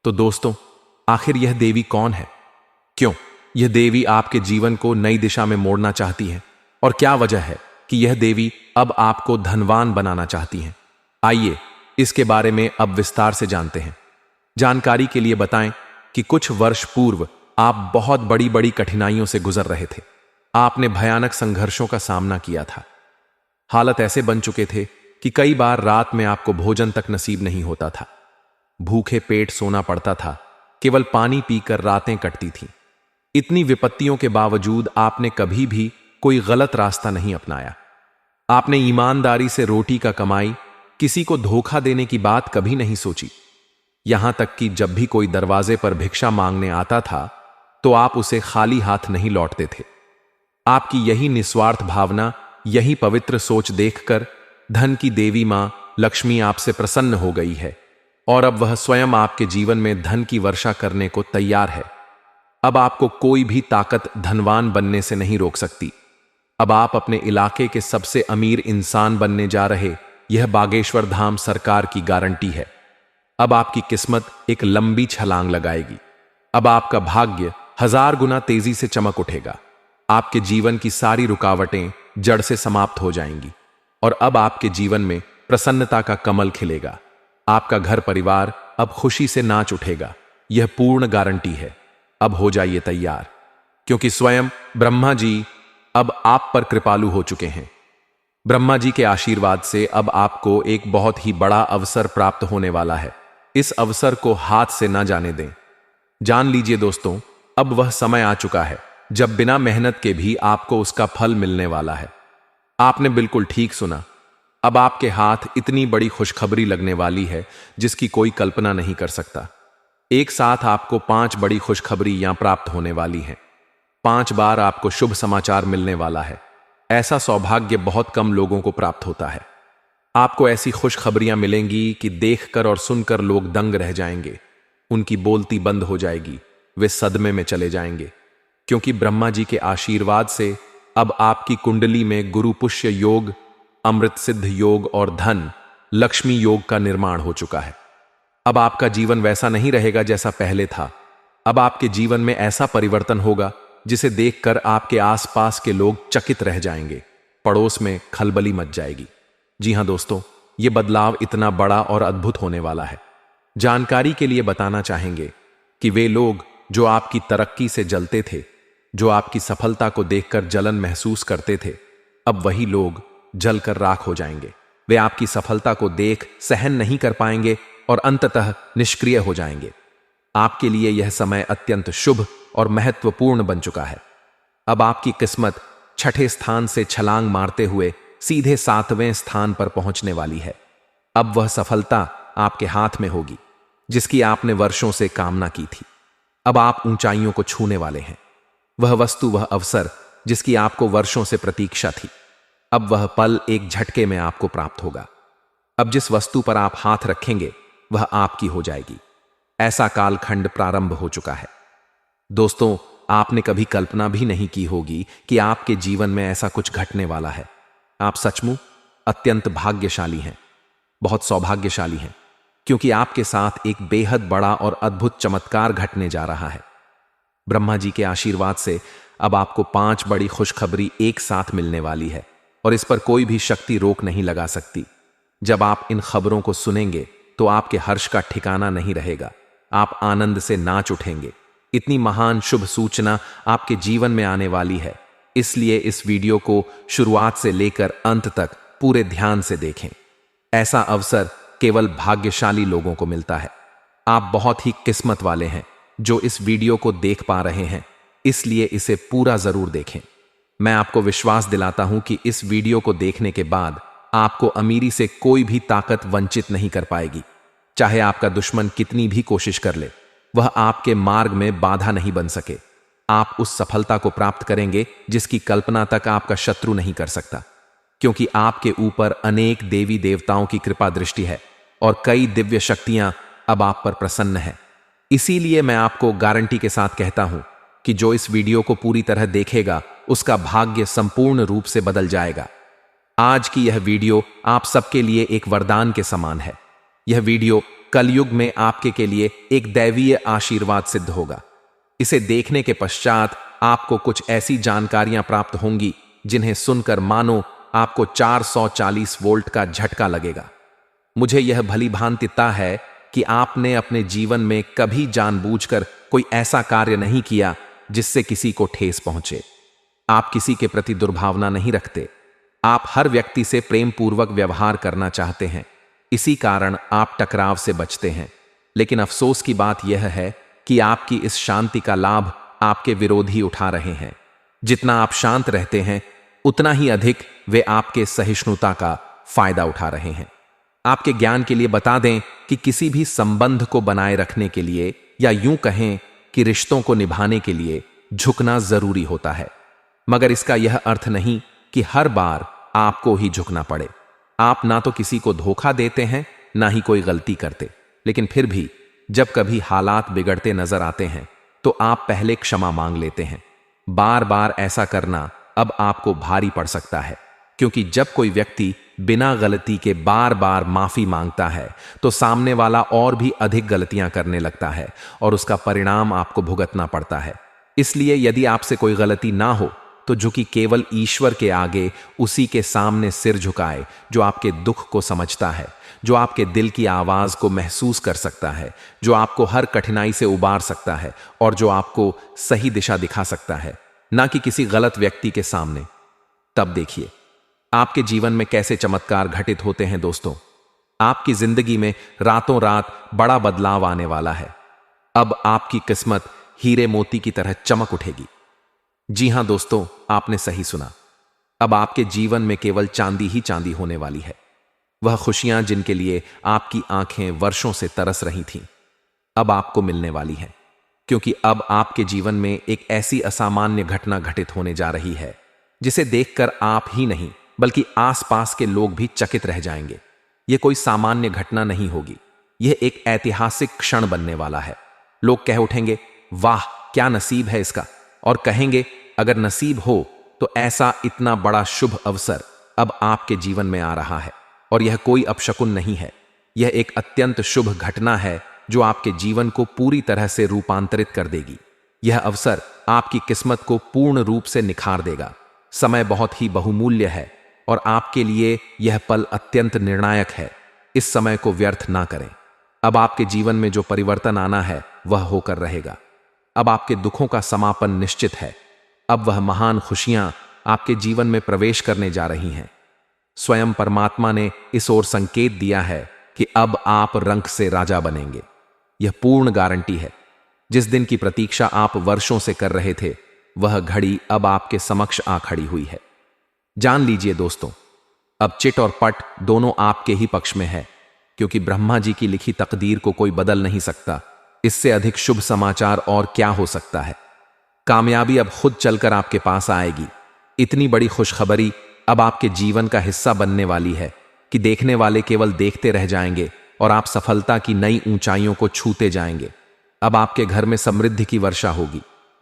तो दोस्तों, आखिर यह देवी कौन है? क्यों यह देवी आपके जीवन को नई दिशा में मोड़ना चाहती है? और क्या वजह है कि यह देवी अब आपको धनवान बनाना चाहती हैं? आइए इसके बारे में अब विस्तार से जानते हैं। जानकारी के लिए बताएं कि कुछ वर्ष पूर्व आप बहुत बड़ी बड़ी कठिनाइयों से गुजर रहे थे। आपने भयानक संघर्षों का सामना किया था। हालत ऐसे बन चुके थे कि कई बार रात में आपको भोजन तक नसीब नहीं होता था। भूखे पेट सोना पड़ता था। केवल पानी पीकर रातें कटती थीं। इतनी विपत्तियों के बावजूद आपने कभी भी कोई गलत रास्ता नहीं अपनाया। आपने ईमानदारी से रोटी का कमाई, किसी को धोखा देने की बात कभी नहीं सोची। यहां तक कि जब भी कोई दरवाजे पर भिक्षा मांगने आता था तो आप उसे खाली हाथ नहीं लौटते थे। आपकी यही निस्वार्थ भावना, यही पवित्र सोच देखकर धन की देवी मां लक्ष्मी आपसे प्रसन्न हो गई है और अब वह स्वयं आपके जीवन में धन की वर्षा करने को तैयार है। अब आपको कोई भी ताकत धनवान बनने से नहीं रोक सकती। अब आप अपने इलाके के सबसे अमीर इंसान बनने जा रहे, यह बागेश्वर धाम सरकार की गारंटी है। अब आपकी किस्मत एक लंबी छलांग लगाएगी। अब आपका भाग्य 1000 गुना तेजी से चमक उठेगा। आपके जीवन की सारी रुकावटें जड़ से समाप्त हो जाएंगी और अब आपके जीवन में प्रसन्नता का कमल खिलेगा। आपका घर परिवार अब खुशी से नाच उठेगा। यह पूर्ण गारंटी है। अब हो जाइए तैयार, क्योंकि स्वयं ब्रह्मा जी अब आप पर कृपालु हो चुके हैं। ब्रह्मा जी के आशीर्वाद से अब आपको एक बहुत ही बड़ा अवसर प्राप्त होने वाला है। इस अवसर को हाथ से ना जाने दें। जान लीजिए दोस्तों, अब वह समय आ चुका है जब बिना मेहनत के भी आपको उसका फल मिलने वाला है। आपने बिल्कुल ठीक सुना। अब आपके हाथ इतनी बड़ी खुशखबरी लगने वाली है जिसकी कोई कल्पना नहीं कर सकता। एक साथ आपको 5 बड़ी खुशखबरियां प्राप्त होने वाली हैं। 5 बार आपको शुभ समाचार मिलने वाला है। ऐसा सौभाग्य बहुत कम लोगों को प्राप्त होता है। आपको ऐसी खुशखबरियां मिलेंगी कि देखकर और सुनकर लोग दंग रह जाएंगे। उनकी बोलती बंद हो जाएगी। वे सदमे में चले जाएंगे, क्योंकि ब्रह्मा जी के आशीर्वाद से अब आपकी कुंडली में गुरु पुष्य योग, अमृत सिद्ध योग और धन लक्ष्मी योग का निर्माण हो चुका है। अब आपका जीवन वैसा नहीं रहेगा जैसा पहले था। अब आपके जीवन में ऐसा परिवर्तन होगा जिसे देखकर आपके आसपास के लोग चकित रह जाएंगे, पड़ोस में खलबली मच जाएगी। जी हां दोस्तों, ये बदलाव इतना बड़ा और अद्भुत होने वाला है। जानकारी के लिए बताना चाहेंगे कि वे लोग जो आपकी तरक्की से जलते थे, जो आपकी सफलता को देखकर जलन महसूस करते थे, अब वही लोग जलकर राख हो जाएंगे। वे आपकी सफलता को देख सहन नहीं कर पाएंगे और अंततः निष्क्रिय हो जाएंगे। आपके लिए यह समय अत्यंत शुभ और महत्वपूर्ण बन चुका है। अब आपकी किस्मत छठे स्थान से छलांग मारते हुए सीधे 7वें स्थान पर पहुंचने वाली है। अब वह सफलता आपके हाथ में होगी जिसकी आपने वर्षों से कामना की थी। अब आप ऊंचाइयों को छूने वाले हैं। वह वस्तु, वह अवसर जिसकी आपको वर्षों से प्रतीक्षा थी, अब वह पल एक झटके में आपको प्राप्त होगा। अब जिस वस्तु पर आप हाथ रखेंगे वह आपकी हो जाएगी। ऐसा कालखंड प्रारंभ हो चुका है। दोस्तों, आपने कभी कल्पना भी नहीं की होगी कि आपके जीवन में ऐसा कुछ घटने वाला है। आप सचमुच अत्यंत भाग्यशाली हैं, बहुत सौभाग्यशाली हैं, क्योंकि आपके साथ एक बेहद बड़ा और अद्भुत चमत्कार घटने जा रहा है। ब्रह्मा जी के आशीर्वाद से अब आपको 5 बड़ी खुशखबरी एक साथ मिलने वाली है और इस पर कोई भी शक्ति रोक नहीं लगा सकती। जब आप इन खबरों को सुनेंगे तो आपके हर्ष का ठिकाना नहीं रहेगा। आप आनंद से नाच उठेंगे। इतनी महान शुभ सूचना आपके जीवन में आने वाली है, इसलिए इस वीडियो को शुरुआत से लेकर अंत तक पूरे ध्यान से देखें। ऐसा अवसर केवल भाग्यशाली लोगों को मिलता है। आप बहुत ही किस्मत वाले हैं जो इस वीडियो को देख पा रहे हैं, इसलिए इसे पूरा जरूर देखें। मैं आपको विश्वास दिलाता हूं कि इस वीडियो को देखने के बाद आपको अमीरी से कोई भी ताकत वंचित नहीं कर पाएगी। चाहे आपका दुश्मन कितनी भी कोशिश कर ले, वह आपके मार्ग में बाधा नहीं बन सके। आप उस सफलता को प्राप्त करेंगे जिसकी कल्पना तक आपका शत्रु नहीं कर सकता, क्योंकि आपके ऊपर अनेक देवी देवताओं की कृपा दृष्टि है और कई दिव्य शक्तियां अब आप पर प्रसन्न हैं। इसीलिए मैं आपको गारंटी के साथ कहता हूं कि जो इस वीडियो को पूरी तरह देखेगा उसका भाग्य संपूर्ण रूप से बदल जाएगा। आज की यह वीडियो आप सबके लिए एक वरदान के समान है। यह वीडियो कलयुग में आपके के लिए एक दैवीय आशीर्वाद सिद्ध होगा। इसे देखने के पश्चात आपको कुछ ऐसी जानकारियां प्राप्त होंगी जिन्हें सुनकर मानो आपको 440 वोल्ट का झटका लगेगा। मुझे यह भली भांतिता है कि आपने अपने जीवन में कभी जानबूझकर कोई ऐसा कार्य नहीं किया जिससे किसी को ठेस पहुंचे। आप किसी के प्रति दुर्भावना नहीं रखते। आप हर व्यक्ति से प्रेम पूर्वक व्यवहार करना चाहते हैं। इसी कारण आप टकराव से बचते हैं। लेकिन अफसोस की बात यह है कि आपकी इस शांति का लाभ आपके विरोधी उठा रहे हैं। जितना आप शांत रहते हैं उतना ही अधिक वे आपके सहिष्णुता का फायदा उठा रहे हैं। आपके ज्ञान के लिए बता दें कि किसी भी संबंध को बनाए रखने के लिए, या यूं कहें कि रिश्तों को निभाने के लिए, झुकना जरूरी होता है। मगर इसका यह अर्थ नहीं कि हर बार आपको ही झुकना पड़े। आप ना तो किसी को धोखा देते हैं, ना ही कोई गलती करते, लेकिन फिर भी जब कभी हालात बिगड़ते नजर आते हैं तो आप पहले क्षमा मांग लेते हैं। बार बार ऐसा करना अब आपको भारी पड़ सकता है, क्योंकि जब कोई व्यक्ति बिना गलती के बार बार माफी मांगता है तो सामने वाला और भी अधिक गलतियां करने लगता है और उसका परिणाम आपको भुगतना पड़ता है। इसलिए यदि आपसे कोई गलती ना हो तो झुकी केवल ईश्वर के आगे उसी के सामने सिर झुकाए जो आपके दुख को समझता है, जो आपके दिल की आवाज को महसूस कर सकता है, जो आपको हर कठिनाई से उबार सकता है और जो आपको सही दिशा दिखा सकता है, ना कि किसी गलत व्यक्ति के सामने। तब देखिए आपके जीवन में कैसे चमत्कार घटित होते हैं। दोस्तों, आपकी जिंदगी में रातों रात बड़ा बदलाव आने वाला है। अब आपकी किस्मत हीरे मोती की तरह चमक उठेगी। जी हां दोस्तों, आपने सही सुना। अब आपके जीवन में केवल चांदी ही चांदी होने वाली है। वह खुशियां जिनके लिए आपकी आंखें वर्षों से तरस रही थीं, अब आपको मिलने वाली हैं, क्योंकि अब आपके जीवन में एक ऐसी असामान्य घटना घटित होने जा रही है जिसे देखकर आप ही नहीं बल्कि आसपास के लोग भी चकित रह जाएंगे। यह कोई सामान्य घटना नहीं होगी, यह एक ऐतिहासिक क्षण बनने वाला है। लोग कह उठेंगे, वाह क्या नसीब है इसका, और कहेंगे अगर नसीब हो तो ऐसा इतना बड़ा शुभ अवसर अब आपके जीवन में आ रहा है। और यह कोई अपशकुन नहीं है, यह एक अत्यंत शुभ घटना है जो आपके जीवन को पूरी तरह से रूपांतरित कर देगी। यह अवसर आपकी किस्मत को पूर्ण रूप से निखार देगा। समय बहुत ही बहुमूल्य है और आपके लिए यह पल अत्यंत निर्णायक है। इस समय को व्यर्थ ना करें। अब आपके जीवन में जो परिवर्तन आना है वह होकर रहेगा। अब आपके दुखों का समापन निश्चित है। अब वह महान खुशियां आपके जीवन में प्रवेश करने जा रही हैं। स्वयं परमात्मा ने इस ओर संकेत दिया है कि अब आप रंक से राजा बनेंगे। यह पूर्ण गारंटी है। जिस दिन की प्रतीक्षा आप वर्षों से कर रहे थे, वह घड़ी अब आपके समक्ष आ खड़ी हुई है। जान लीजिए दोस्तों, अब चिट और पट दोनों आपके ही पक्ष में है, क्योंकि ब्रह्मा जी की लिखी तकदीर को कोई बदल नहीं सकता। इससे अधिक शुभ समाचार और क्या हो सकता है। कामयाबी अब खुद चलकर आपके पास आएगी। इतनी बड़ी खुशखबरी अब आपके जीवन का हिस्सा बनने वाली है कि देखने वाले केवल देखते रह जाएंगे और आप सफलता की नई ऊंचाइयों को छूते जाएंगे। अब आपके घर में समृद्धि की वर्षा होगी।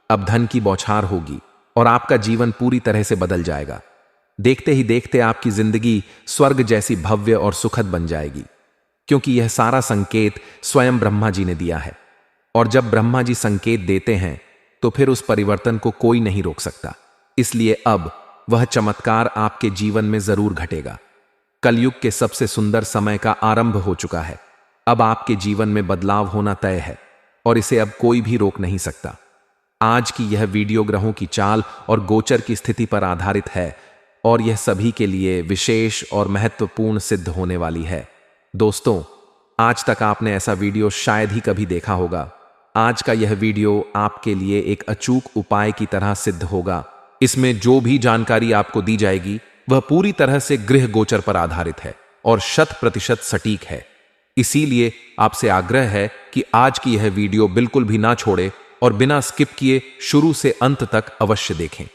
अब धन की बौछार होगी और आपका जीवन पूरी तरह से बदल जाएगा। देखते ही देखते आपकी जिंदगी स्वर्ग जैसी भव्य और सुखद बन जाएगी, क्योंकि यह सारा संकेत स्वयं ब्रह्मा जी ने दिया है। और जब ब्रह्मा जी संकेत देते हैं तो फिर उस परिवर्तन को कोई नहीं रोक सकता। इसलिए अब वह चमत्कार आपके जीवन में जरूर घटेगा। कलयुग के सबसे सुंदर समय का आरंभ हो चुका है। अब आपके जीवन में बदलाव होना तय है और इसे अब कोई भी रोक नहीं सकता। आज की यह वीडियो ग्रहों की चाल और गोचर की स्थिति पर आधारित है और यह सभी के लिए विशेष और महत्वपूर्ण सिद्ध होने वाली है। दोस्तों, आज तक आपने ऐसा वीडियो शायद ही कभी देखा होगा। आज का यह वीडियो आपके लिए एक अचूक उपाय की तरह सिद्ध होगा। इसमें जो भी जानकारी आपको दी जाएगी वह पूरी तरह से गृह गोचर पर आधारित है और 100% सटीक है। इसीलिए आपसे आग्रह है कि आज की यह वीडियो बिल्कुल भी ना छोड़े और बिना स्किप किए शुरू से अंत तक अवश्य देखें।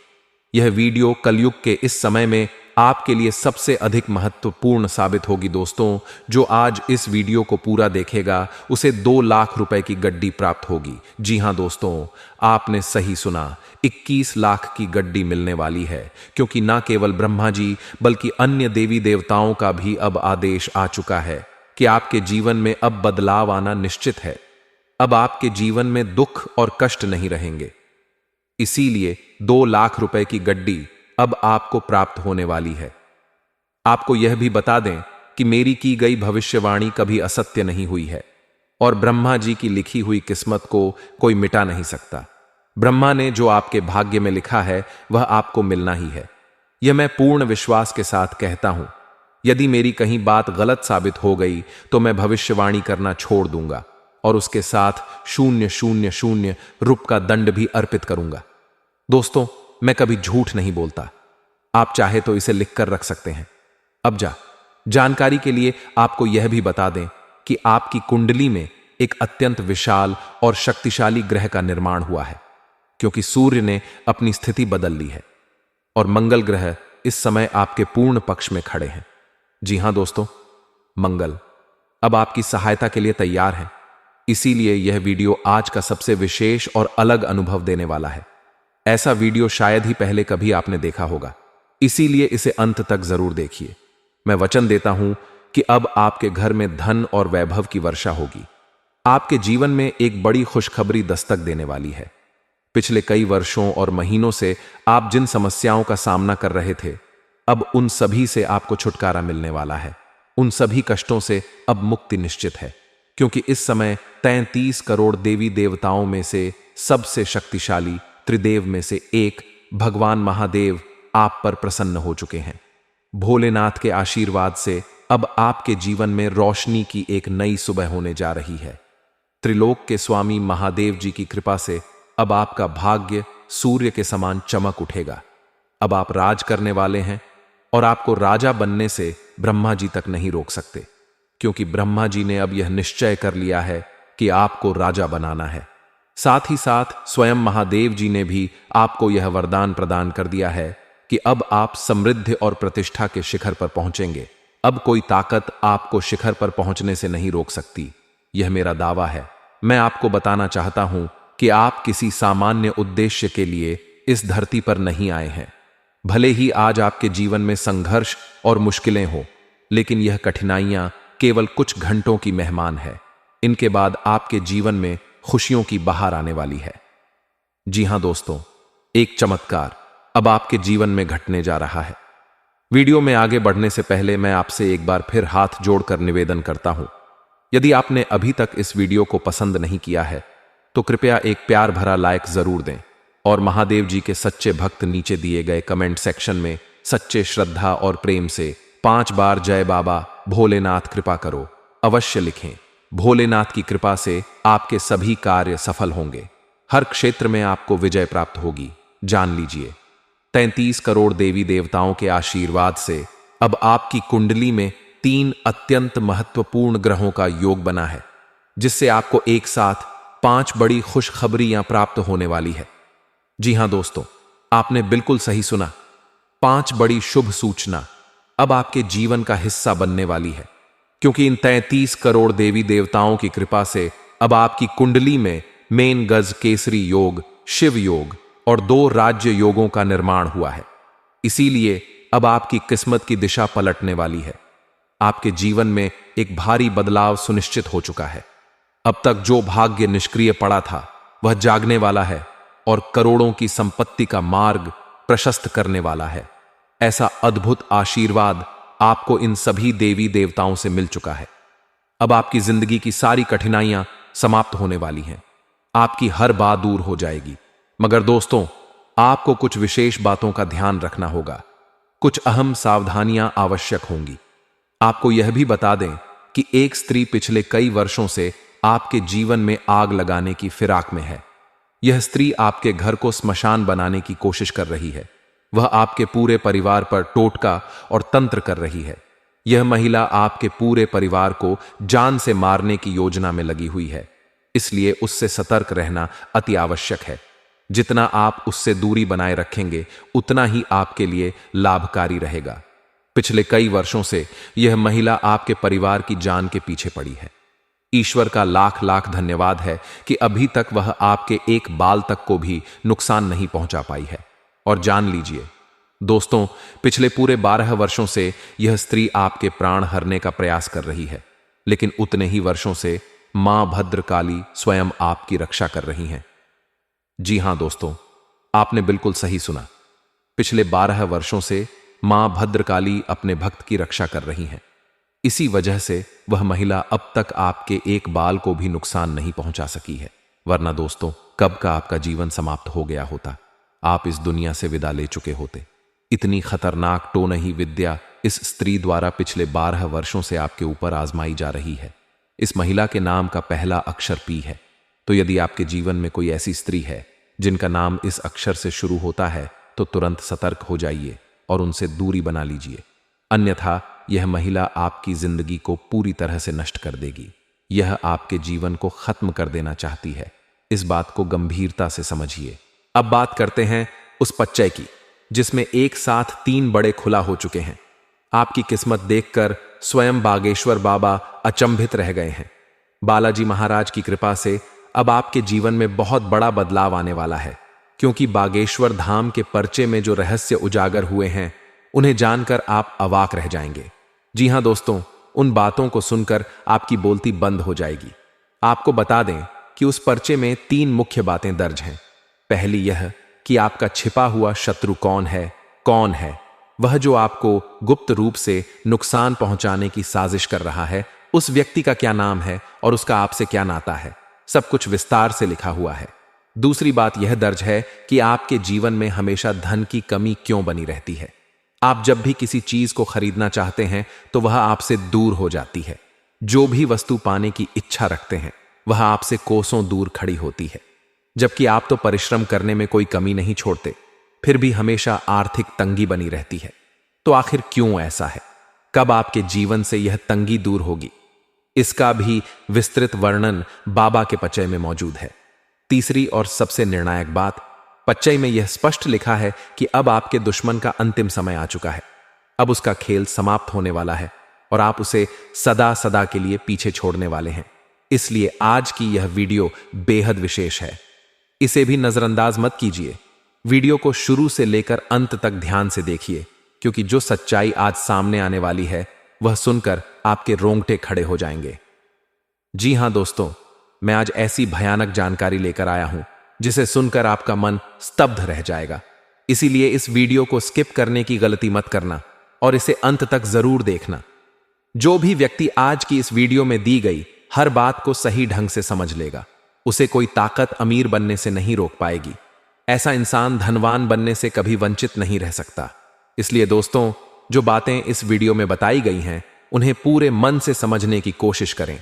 यह वीडियो कलयुग के इस समय में आपके लिए सबसे अधिक महत्वपूर्ण साबित होगी। दोस्तों, जो आज इस वीडियो को पूरा देखेगा उसे 2 लाख रुपए की गड्डी प्राप्त होगी। जी हां दोस्तों, आपने सही सुना, 21 लाख की गड्डी मिलने वाली है, क्योंकि ना केवल ब्रह्मा जी बल्कि अन्य देवी देवताओं का भी अब आदेश आ चुका है कि आपके जीवन में अब बदलाव आना निश्चित है। अब आपके जीवन में दुख और कष्ट नहीं रहेंगे। इसीलिए 2 लाख रुपए की गड्डी अब आपको प्राप्त होने वाली है। आपको यह भी बता दें कि मेरी की गई भविष्यवाणी कभी असत्य नहीं हुई है और ब्रह्मा जी की लिखी हुई किस्मत को कोई मिटा नहीं सकता। ब्रह्मा ने जो आपके भाग्य में लिखा है वह आपको मिलना ही है। यह मैं पूर्ण विश्वास के साथ कहता हूं। यदि मेरी कहीं बात गलत साबित हो गई तो मैं भविष्यवाणी करना छोड़ दूंगा और उसके साथ 000 रुपये का दंड भी अर्पित करूंगा। दोस्तों, मैं कभी झूठ नहीं बोलता। आप चाहे तो इसे लिखकर रख सकते हैं। अब जानकारी के लिए आपको यह भी बता दें कि आपकी कुंडली में एक अत्यंत विशाल और शक्तिशाली ग्रह का निर्माण हुआ है, क्योंकि सूर्य ने अपनी स्थिति बदल ली है और मंगल ग्रह इस समय आपके पूर्ण पक्ष में खड़े हैं। जी हां दोस्तों, मंगल अब आपकी सहायता के लिए तैयार है। इसीलिए यह वीडियो आज का सबसे विशेष और अलग अनुभव देने वाला है। ऐसा वीडियो शायद ही पहले कभी आपने देखा होगा, इसीलिए इसे अंत तक जरूर देखिए। मैं वचन देता हूं कि अब आपके घर में धन और वैभव की वर्षा होगी। आपके जीवन में एक बड़ी खुशखबरी दस्तक देने वाली है। पिछले कई वर्षों और महीनों से आप जिन समस्याओं का सामना कर रहे थे, अब उन सभी से आपको छुटकारा मिलने वाला है। उन सभी कष्टों से अब मुक्ति निश्चित है, क्योंकि इस समय 33 करोड़ देवी देवताओं में से सबसे शक्तिशाली त्रिदेव में से एक भगवान महादेव आप पर प्रसन्न हो चुके हैं। भोलेनाथ के आशीर्वाद से अब आपके जीवन में रोशनी की एक नई सुबह होने जा रही है। त्रिलोक के स्वामी महादेव जी की कृपा से अब आपका भाग्य सूर्य के समान चमक उठेगा। अब आप राज करने वाले हैं और आपको राजा बनने से ब्रह्मा जी तक नहीं रोक सकते, क्योंकि ब्रह्मा जी ने अब यह निश्चय कर लिया है कि आपको राजा बनाना है। साथ ही साथ स्वयं महादेव जी ने भी आपको यह वरदान प्रदान कर दिया है कि अब आप समृद्धि और प्रतिष्ठा के शिखर पर पहुंचेंगे। अब कोई ताकत आपको शिखर पर पहुंचने से नहीं रोक सकती। यह मेरा दावा है। मैं आपको बताना चाहता हूं कि आप किसी सामान्य उद्देश्य के लिए इस धरती पर नहीं आए हैं। भले ही आज आपके जीवन में संघर्ष और मुश्किलें हो, लेकिन यह कठिनाइयां केवल कुछ घंटों की मेहमान है। इनके बाद आपके जीवन में खुशियों की बहार आने वाली है। जी हां दोस्तों, एक चमत्कार अब आपके जीवन में घटने जा रहा है। वीडियो में आगे बढ़ने से पहले मैं आपसे एक बार फिर हाथ जोड़कर निवेदन करता हूं, यदि आपने अभी तक इस वीडियो को पसंद नहीं किया है तो कृपया एक प्यार भरा लाइक जरूर दें और महादेव जी के सच्चे भक्त नीचे दिए गए कमेंट सेक्शन में सच्चे श्रद्धा और प्रेम से 5 बार जय बाबा भोलेनाथ कृपा करो अवश्य लिखें। भोलेनाथ की कृपा से आपके सभी कार्य सफल होंगे, हर क्षेत्र में आपको विजय प्राप्त होगी। जान लीजिए, 33 करोड़ देवी देवताओं के आशीर्वाद से अब आपकी कुंडली में 3 अत्यंत महत्वपूर्ण ग्रहों का योग बना है, जिससे आपको एक साथ 5 बड़ी खुशखबरियां प्राप्त होने वाली है। जी हां दोस्तों, आपने बिल्कुल सही सुना, 5 बड़ी शुभ सूचना अब आपके जीवन का हिस्सा बनने वाली है, क्योंकि इन 33 करोड़ देवी देवताओं की कृपा से अब आपकी कुंडली में मेन गज केसरी योग, शिव योग और 2 राज्य योगों का निर्माण हुआ है। इसीलिए अब आपकी किस्मत की दिशा पलटने वाली है। आपके जीवन में एक भारी बदलाव सुनिश्चित हो चुका है। अब तक जो भाग्य निष्क्रिय पड़ा था वह जागने वाला है और करोड़ों की संपत्ति का मार्ग प्रशस्त करने वाला है। ऐसा अद्भुत आशीर्वाद आपको इन सभी देवी देवताओं से मिल चुका है। अब आपकी जिंदगी की सारी कठिनाइयां समाप्त होने वाली हैं, आपकी हर बात दूर हो जाएगी। मगर दोस्तों, आपको कुछ विशेष बातों का ध्यान रखना होगा, कुछ अहम सावधानियां आवश्यक होंगी। आपको यह भी बता दें कि एक स्त्री पिछले कई वर्षों से आपके जीवन में आग लगाने की फिराक में है। यह स्त्री आपके घर को स्मशान बनाने की कोशिश कर रही है। वह आपके पूरे परिवार पर टोटका और तंत्र कर रही है। यह महिला आपके पूरे परिवार को जान से मारने की योजना में लगी हुई है, इसलिए उससे सतर्क रहना अति आवश्यक है। जितना आप उससे दूरी बनाए रखेंगे उतना ही आपके लिए लाभकारी रहेगा। पिछले कई वर्षों से यह महिला आपके परिवार की जान के पीछे पड़ी है। ईश्वर का लाख लाख धन्यवाद है कि अभी तक वह आपके एक बाल तक को भी नुकसान नहीं पहुंचा पाई है। और जान लीजिए दोस्तों, पिछले पूरे 12 वर्षों से यह स्त्री आपके प्राण हरने का प्रयास कर रही है, लेकिन उतने ही वर्षों से मां भद्रकाली स्वयं आपकी रक्षा कर रही हैं। जी हां दोस्तों, आपने बिल्कुल सही सुना, पिछले 12 वर्षों से मां भद्रकाली अपने भक्त की रक्षा कर रही हैं। इसी वजह से वह महिला अब तक आपके एक बाल को भी नुकसान नहीं पहुंचा सकी है, वरना दोस्तों कब का आपका जीवन समाप्त हो गया होता, आप इस दुनिया से विदा ले चुके होते। इतनी खतरनाक टोनही विद्या इस स्त्री द्वारा पिछले 12 वर्षों से आपके ऊपर आजमाई जा रही है। इस महिला के नाम का पहला अक्षर पी है, तो यदि आपके जीवन में कोई ऐसी स्त्री है जिनका नाम इस अक्षर से शुरू होता है तो तुरंत सतर्क हो जाइए और उनसे दूरी बना लीजिए, अन्यथा यह महिला आपकी जिंदगी को पूरी तरह से नष्ट कर देगी। यह आपके जीवन को खत्म कर देना चाहती है, इस बात को गंभीरता से समझिए। अब बात करते हैं उस पच्चय की जिसमें एक साथ 3 बड़े खुला हो चुके हैं। आपकी किस्मत देखकर स्वयं बागेश्वर बाबा अचंभित रह गए हैं। बालाजी महाराज की कृपा से अब आपके जीवन में बहुत बड़ा बदलाव आने वाला है, क्योंकि बागेश्वर धाम के पर्चे में जो रहस्य उजागर हुए हैं उन्हें जानकर आप अवाक रह जाएंगे। जी हां दोस्तों, उन बातों को सुनकर आपकी बोलती बंद हो जाएगी। आपको बता दें कि उस पर्चे में 3 मुख्य बातें दर्ज हैं। पहली यह कि आपका छिपा हुआ शत्रु कौन है, वह जो आपको गुप्त रूप से नुकसान पहुंचाने की साजिश कर रहा है, उस व्यक्ति का क्या नाम है और उसका आपसे क्या नाता है, सब कुछ विस्तार से लिखा हुआ है। दूसरी बात यह दर्ज है कि आपके जीवन में हमेशा धन की कमी क्यों बनी रहती है। आप जब भी किसी चीज को खरीदना चाहते हैं तो वह आपसे दूर हो जाती है। जो भी वस्तु पाने की इच्छा रखते हैं वह आपसे कोसों दूर खड़ी होती है, जबकि आप तो परिश्रम करने में कोई कमी नहीं छोड़ते, फिर भी हमेशा आर्थिक तंगी बनी रहती है। तो आखिर क्यों ऐसा है? कब आपके जीवन से यह तंगी दूर होगी? इसका भी विस्तृत वर्णन बाबा के पच्चय में मौजूद है। तीसरी और सबसे निर्णायक बात, पच्चय में यह स्पष्ट लिखा है कि अब आपके दुश्मन का अंतिम समय आ चुका है। अब उसका खेल समाप्त होने वाला है और आप उसे सदा सदा के लिए पीछे छोड़ने वाले हैं। इसलिए आज की यह वीडियो बेहद विशेष है, इसे भी नजरअंदाज मत कीजिए। वीडियो को शुरू से लेकर अंत तक ध्यान से देखिए, क्योंकि जो सच्चाई आज सामने आने वाली है वह सुनकर आपके रोंगटे खड़े हो जाएंगे। जी हां दोस्तों, मैं आज ऐसी भयानक जानकारी लेकर आया हूं जिसे सुनकर आपका मन स्तब्ध रह जाएगा। इसीलिए इस वीडियो को स्किप करने की गलती मत करना और इसे अंत तक जरूर देखना। जो भी व्यक्ति आज की इस वीडियो में दी गई हर बात को सही ढंग से समझ लेगा, उसे कोई ताकत अमीर बनने से नहीं रोक पाएगी। ऐसा इंसान धनवान बनने से कभी वंचित नहीं रह सकता। इसलिए दोस्तों, जो बातें इस वीडियो में बताई गई हैं, उन्हें पूरे मन से समझने की कोशिश करें।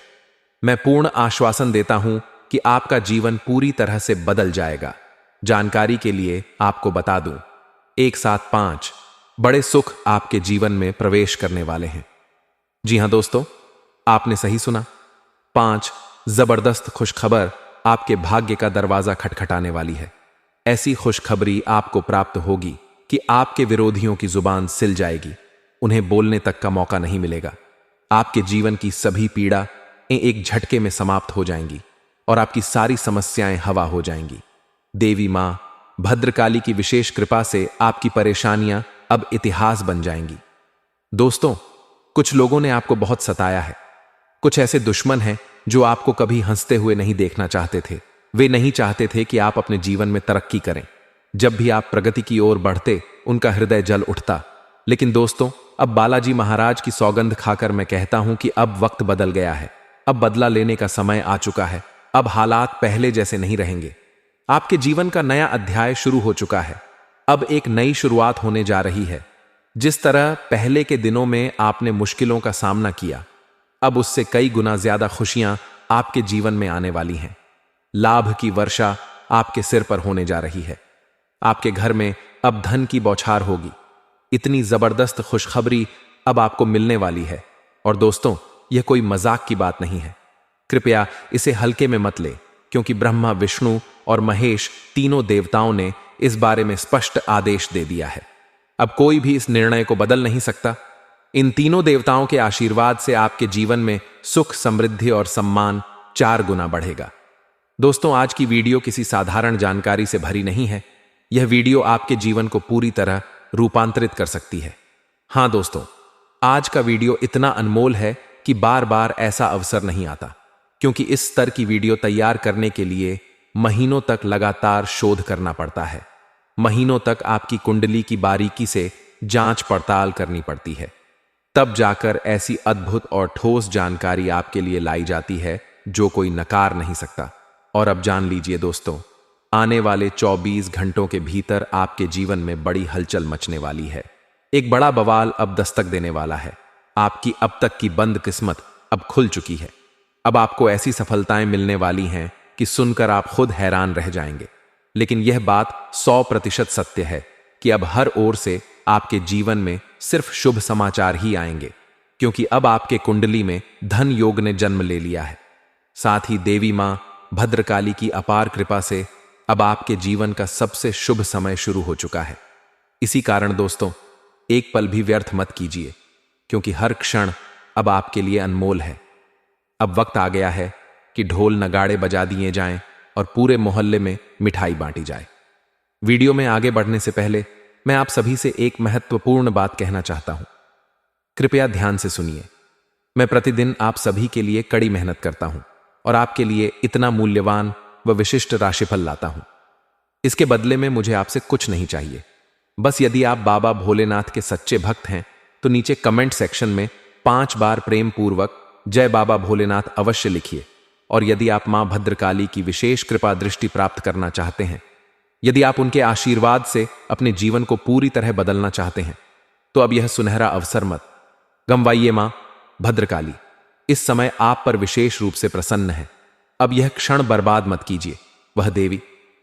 मैं पूर्ण आश्वासन देता हूं कि आपका जीवन पूरी तरह से बदल जाएगा। जानकारी के लिए आपको बता दूं, एक साथ 5 बड़े सुख आपके जीवन में प्रवेश करने वाले हैं। जी हां दोस्तों, आपने सही सुना। 5 जबरदस्त खुशखबर आपके भाग्य का दरवाजा खटखटाने वाली है। ऐसी खुशखबरी आपको प्राप्त होगी कि आपके विरोधियों की जुबान सिल जाएगी, उन्हें बोलने तक का मौका नहीं मिलेगा। आपके जीवन की सभी पीड़ा एक झटके में समाप्त हो जाएंगी और आपकी सारी समस्याएं हवा हो जाएंगी। देवी मां भद्रकाली की विशेष कृपा से आपकी परेशानियां अब इतिहास बन जाएंगी। दोस्तों, कुछ लोगों ने आपको बहुत सताया है। कुछ ऐसे दुश्मन हैं जो आपको कभी हंसते हुए नहीं देखना चाहते थे। वे नहीं चाहते थे कि आप अपने जीवन में तरक्की करें। जब भी आप प्रगति की ओर बढ़ते, उनका हृदय जल उठता। लेकिन दोस्तों, अब बालाजी महाराज की सौगंध खाकर मैं कहता हूं कि अब वक्त बदल गया है। अब बदला लेने का समय आ चुका है। अब हालात पहले जैसे नहीं रहेंगे। आपके जीवन का नया अध्याय शुरू हो चुका है। अब एक नई शुरुआत होने जा रही है। जिस तरह पहले के दिनों में आपने मुश्किलों का सामना किया, अब उससे कई गुना ज्यादा खुशियां आपके जीवन में आने वाली हैं। लाभ की वर्षा आपके सिर पर होने जा रही है। आपके घर में अब धन की बौछार होगी। इतनी जबरदस्त खुशखबरी अब आपको मिलने वाली है। और दोस्तों, यह कोई मजाक की बात नहीं है। कृपया इसे हल्के में मत ले, क्योंकि ब्रह्मा, विष्णु और महेश तीनों देवताओं ने इस बारे में स्पष्ट आदेश दे दिया है। अब कोई भी इस निर्णय को बदल नहीं सकता। इन तीनों देवताओं के आशीर्वाद से आपके जीवन में सुख, समृद्धि और सम्मान 4 गुना बढ़ेगा। दोस्तों, आज की वीडियो किसी साधारण जानकारी से भरी नहीं है। यह वीडियो आपके जीवन को पूरी तरह रूपांतरित कर सकती है। हां दोस्तों, आज का वीडियो इतना अनमोल है कि बार बार ऐसा अवसर नहीं आता, क्योंकि इस स्तर की वीडियो तैयार करने के लिए महीनों तक लगातार शोध करना पड़ता है। महीनों तक आपकी कुंडली की बारीकी से जांच पड़ताल करनी पड़ती है। तब जाकर ऐसी अद्भुत और ठोस जानकारी आपके लिए लाई जाती है जो कोई नकार नहीं सकता। और अब जान लीजिए दोस्तों, आने वाले 24 घंटों के भीतर आपके जीवन में बड़ी हलचल मचने वाली है। एक बड़ा बवाल अब दस्तक देने वाला है। आपकी अब तक की बंद किस्मत अब खुल चुकी है। अब आपको ऐसी सफलताएं मिलने वाली हैं कि सुनकर आप खुद हैरान रह जाएंगे। लेकिन यह बात 100% सत्य है कि अब हर ओर से आपके जीवन में सिर्फ शुभ समाचार ही आएंगे, क्योंकि अब आपके कुंडली में धन योग ने जन्म ले लिया है। साथ ही देवी मां भद्रकाली की अपार कृपा से अब आपके जीवन का सबसे शुभ समय शुरू हो चुका है। इसी कारण दोस्तों, एक पल भी व्यर्थ मत कीजिए, क्योंकि हर क्षण अब आपके लिए अनमोल है। अब वक्त आ गया है कि ढोल नगाड़े बजा दिए जाएं और पूरे मोहल्ले में मिठाई बांटी जाए। वीडियो में आगे बढ़ने से पहले मैं आप सभी से एक महत्वपूर्ण बात कहना चाहता हूं। कृपया ध्यान से सुनिए। मैं प्रतिदिन आप सभी के लिए कड़ी मेहनत करता हूं और आपके लिए इतना मूल्यवान व विशिष्ट राशिफल लाता हूं। इसके बदले में मुझे आपसे कुछ नहीं चाहिए। बस यदि आप बाबा भोलेनाथ के सच्चे भक्त हैं तो नीचे कमेंट सेक्शन में 5 बार प्रेम पूर्वक जय बाबा भोलेनाथ अवश्य लिखिए। और यदि आप मां भद्रकाली की विशेष कृपा दृष्टि प्राप्त करना चाहते हैं, यदि आप उनके आशीर्वाद से अपने जीवन को पूरी तरह बदलना चाहते हैं, तो अब यह सुनहरा अवसर मत गंवाइए। मां भद्रकाली इस समय आप पर विशेष रूप से प्रसन्न है। अब यह क्षण बर्बाद मत कीजिए। वह देवी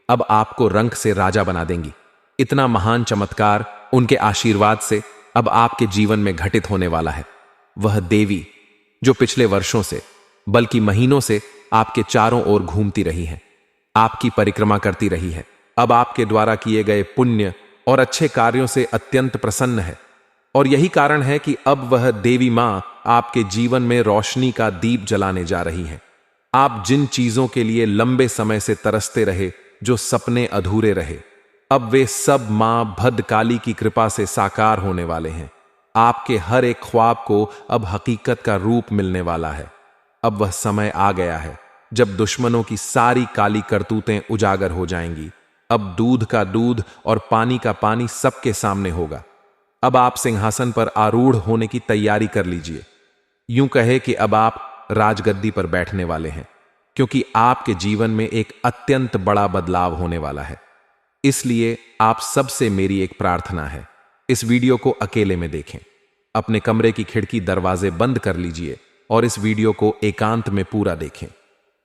अब आपको रंक से राजा बना देंगी। इतना महान चमत्कार उनके आशीर्वाद से अब आपके जीवन में घटित होने वाला है। वह देवी जो पिछले वर्षों से, बल्कि महीनों से आपके चारों ओर घूमती रही है, आपकी परिक्रमा करती रही है, अब आपके द्वारा किए गए पुण्य और अच्छे कार्यों से अत्यंत प्रसन्न है। और यही कारण है कि अब वह देवी मां आपके जीवन में रोशनी का दीप जलाने जा रही है। आप जिन चीजों के लिए लंबे समय से तरसते रहे, जो सपने अधूरे रहे, अब वे सब मां भद्रकाली की कृपा से साकार होने वाले हैं। आपके हर एक ख्वाब को अब हकीकत का रूप मिलने वाला है। अब वह समय आ गया है जब दुश्मनों की सारी काली करतूतें उजागर हो जाएंगी। अब दूध का दूध और पानी का पानी सबके सामने होगा। अब आप सिंहासन पर आरूढ़ होने की तैयारी कर लीजिए। यूं कहे कि अब आप राजगद्दी पर बैठने वाले हैं, क्योंकि आपके जीवन में एक अत्यंत बड़ा बदलाव होने वाला है। इसलिए आप सबसे मेरी एक प्रार्थना है, इस वीडियो को अकेले में देखें। अपने कमरे की खिड़की दरवाजे बंद कर लीजिए और इस वीडियो को एकांत में पूरा देखें,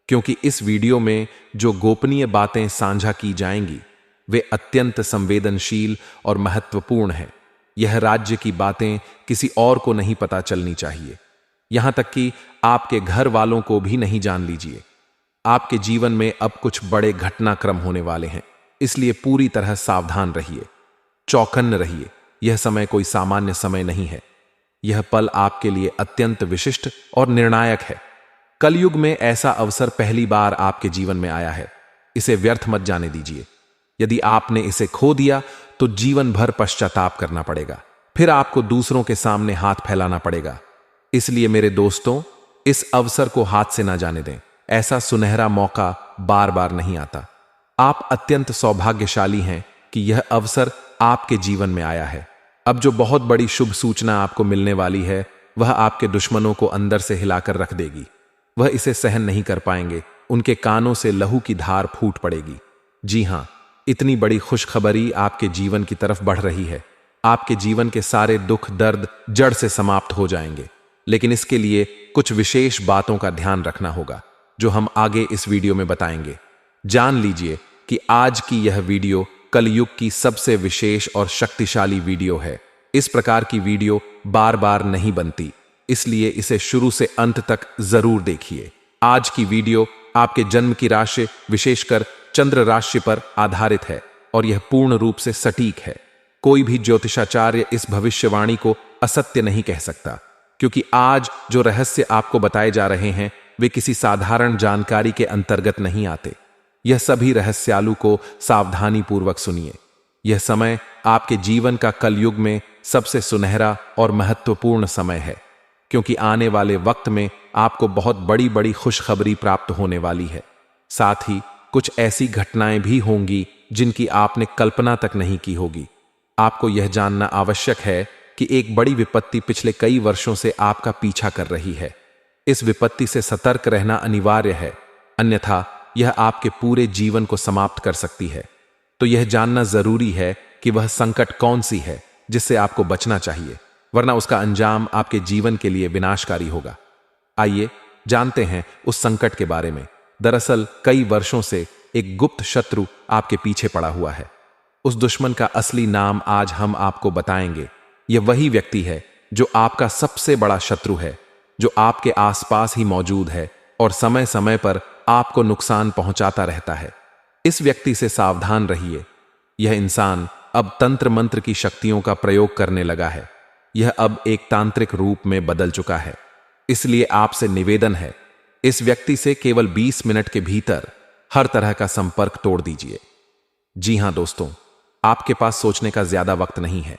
क्योंकि इस वीडियो में जो गोपनीय बातें साझा की जाएंगी वे अत्यंत संवेदनशील और महत्वपूर्ण हैं। यह राज्य की बातें किसी और को नहीं पता चलनी चाहिए, यहां तक कि आपके घर वालों को भी नहीं जान लीजिए। आपके जीवन में अब कुछ बड़े घटनाक्रम होने वाले हैं, इसलिए पूरी तरह सावधान रहिए, चौकन्न रहिए। यह समय कोई सामान्य समय नहीं है। यह पल आपके लिए अत्यंत विशिष्ट और निर्णायक है। कलयुग में ऐसा अवसर पहली बार आपके जीवन में आया है। इसे व्यर्थ मत जाने दीजिए। यदि आपने इसे खो दिया तो जीवन भर पश्चाताप करना पड़ेगा, फिर आपको दूसरों के सामने हाथ फैलाना पड़ेगा। इसलिए मेरे दोस्तों, इस अवसर को हाथ से ना जाने दें। ऐसा सुनहरा मौका बार बार नहीं आता। आप अत्यंत सौभाग्यशाली हैं कि यह अवसर आपके जीवन में आया है। अब जो बहुत बड़ी शुभ सूचना आपको मिलने वाली है वह आपके दुश्मनों को अंदर से हिलाकर रख देगी। वह इसे सहन नहीं कर पाएंगे। उनके कानों से लहू की धार फूट पड़ेगी। जी हां, इतनी बड़ी खुशखबरी आपके जीवन की तरफ बढ़ रही है। आपके जीवन के सारे दुख दर्द जड़ से समाप्त हो जाएंगे, लेकिन इसके लिए कुछ विशेष बातों का ध्यान रखना होगा जो हम आगे इस वीडियो में बताएंगे। जान लीजिए कि आज की यह वीडियो कलयुग की सबसे विशेष और शक्तिशाली वीडियो है। इस प्रकार की वीडियो बार बार नहीं बनती, इसलिए इसे शुरू से अंत तक जरूर देखिए। आज की वीडियो आपके जन्म की राशि, विशेषकर चंद्र राशि पर आधारित है और यह पूर्ण रूप से सटीक है। कोई भी ज्योतिषाचार्य इस भविष्यवाणी को असत्य नहीं कह सकता, क्योंकि आज जो रहस्य आपको बताए जा रहे हैं वे किसी साधारण जानकारी के अंतर्गत नहीं आते। यह सभी रहस्यालु को सावधानी पूर्वक सुनिए। यह समय आपके जीवन का कलयुग में सबसे सुनहरा और महत्वपूर्ण समय है, क्योंकि आने वाले वक्त में आपको बहुत बड़ी बड़ी खुशखबरी प्राप्त होने वाली है। साथ ही कुछ ऐसी घटनाएं भी होंगी जिनकी आपने कल्पना तक नहीं की होगी। आपको यह जानना आवश्यक है कि एक बड़ी विपत्ति पिछले कई वर्षों से आपका पीछा कर रही है। इस विपत्ति से सतर्क रहना अनिवार्य है, अन्यथा यह आपके पूरे जीवन को समाप्त कर सकती है। तो यह जानना जरूरी है कि वह संकट कौन सी है जिससे आपको बचना चाहिए, वरना उसका अंजाम आपके जीवन के लिए विनाशकारी होगा। आइए जानते हैं उस संकट के बारे में। दरअसल कई वर्षों से एक गुप्त शत्रु आपके पीछे पड़ा हुआ है। उस दुश्मन का असली नाम आज हम आपको बताएंगे। यह वही व्यक्ति है जो आपका सबसे बड़ा शत्रु है, जो आपके आसपास ही मौजूद है और समय समय पर आपको नुकसान पहुंचाता रहता है। इस व्यक्ति से सावधान रहिए। यह इंसान अब तंत्र मंत्र की शक्तियों का प्रयोग करने लगा है। यह अब एक तांत्रिक रूप में बदल चुका है। इसलिए आपसे निवेदन है, इस व्यक्ति से केवल 20 मिनट के भीतर हर तरह का संपर्क तोड़ दीजिए। जी हां दोस्तों, आपके पास सोचने का ज्यादा वक्त नहीं है।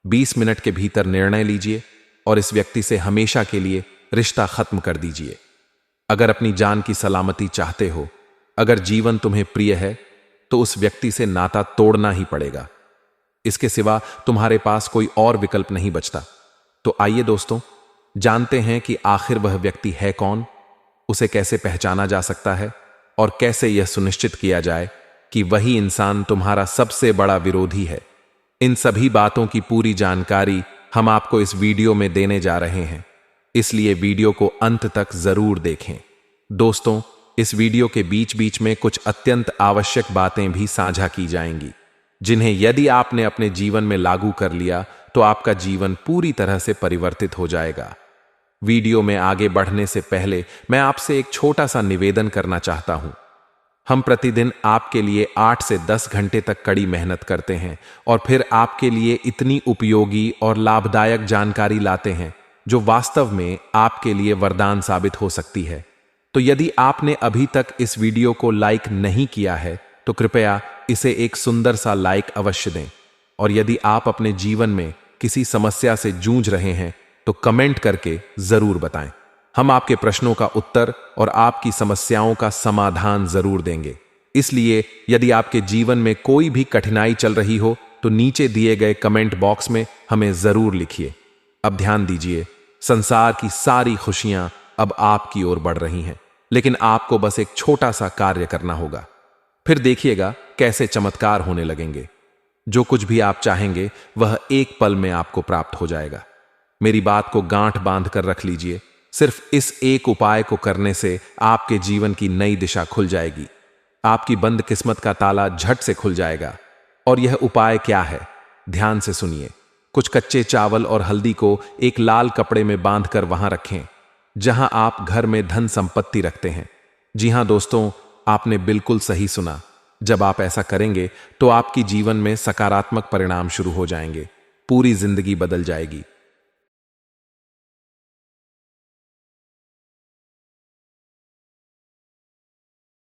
20 मिनट के भीतर निर्णय लीजिए और इस व्यक्ति से हमेशा के लिए रिश्ता खत्म कर दीजिए। अगर अपनी जान की सलामती चाहते हो, अगर जीवन तुम्हें प्रिय है, तो उस व्यक्ति से नाता तोड़ना ही पड़ेगा। इसके सिवा तुम्हारे पास कोई और विकल्प नहीं बचता। तो आइए दोस्तों, जानते हैं कि आखिर वह व्यक्ति है कौन, उसे कैसे पहचाना जा सकता है और कैसे यह सुनिश्चित किया जाए कि वही इंसान तुम्हारा सबसे बड़ा विरोधी है। इन सभी बातों की पूरी जानकारी हम आपको इस वीडियो में देने जा रहे हैं, इसलिए वीडियो को अंत तक जरूर देखें। दोस्तों, इस वीडियो के बीच बीच में कुछ अत्यंत आवश्यक बातें भी साझा की जाएंगी, जिन्हें यदि आपने अपने जीवन में लागू कर लिया तो आपका जीवन पूरी तरह से परिवर्तित हो जाएगा। वीडियो में आगे बढ़ने से पहले मैं आपसे एक छोटा सा निवेदन करना चाहता हूं। हम प्रतिदिन आपके लिए 8 से 10 घंटे तक कड़ी मेहनत करते हैं और फिर आपके लिए इतनी उपयोगी और लाभदायक जानकारी लाते हैं जो वास्तव में आपके लिए वरदान साबित हो सकती है। तो यदि आपने अभी तक इस वीडियो को लाइक नहीं किया है तो कृपया इसे एक सुंदर सा लाइक अवश्य दें। और यदि आप अपने जीवन में किसी समस्या से जूझ रहे हैं तो कमेंट करके जरूर बताएं। हम आपके प्रश्नों का उत्तर और आपकी समस्याओं का समाधान जरूर देंगे। इसलिए यदि आपके जीवन में कोई भी कठिनाई चल रही हो तो नीचे दिए गए कमेंट बॉक्स में हमें जरूर लिखिए। अब ध्यान दीजिए, संसार की सारी खुशियां अब आपकी ओर बढ़ रही हैं, लेकिन आपको बस एक छोटा सा कार्य करना होगा। फिर देखिएगा कैसे चमत्कार होने लगेंगे। जो कुछ भी आप चाहेंगे वह एक पल में आपको प्राप्त हो जाएगा। मेरी बात को गांठ बांध कर रख लीजिए। सिर्फ इस एक उपाय को करने से आपके जीवन की नई दिशा खुल जाएगी। आपकी बंद किस्मत का ताला झट से खुल जाएगा। और यह उपाय क्या है, ध्यान से सुनिए। कुछ कच्चे चावल और हल्दी को एक लाल कपड़े में बांधकर वहां रखें जहां आप घर में धन संपत्ति रखते हैं। जी हां दोस्तों, आपने बिल्कुल सही सुना। जब आप ऐसा करेंगे तो आपकी जीवन में सकारात्मक परिणाम शुरू हो जाएंगे। पूरी जिंदगी बदल जाएगी।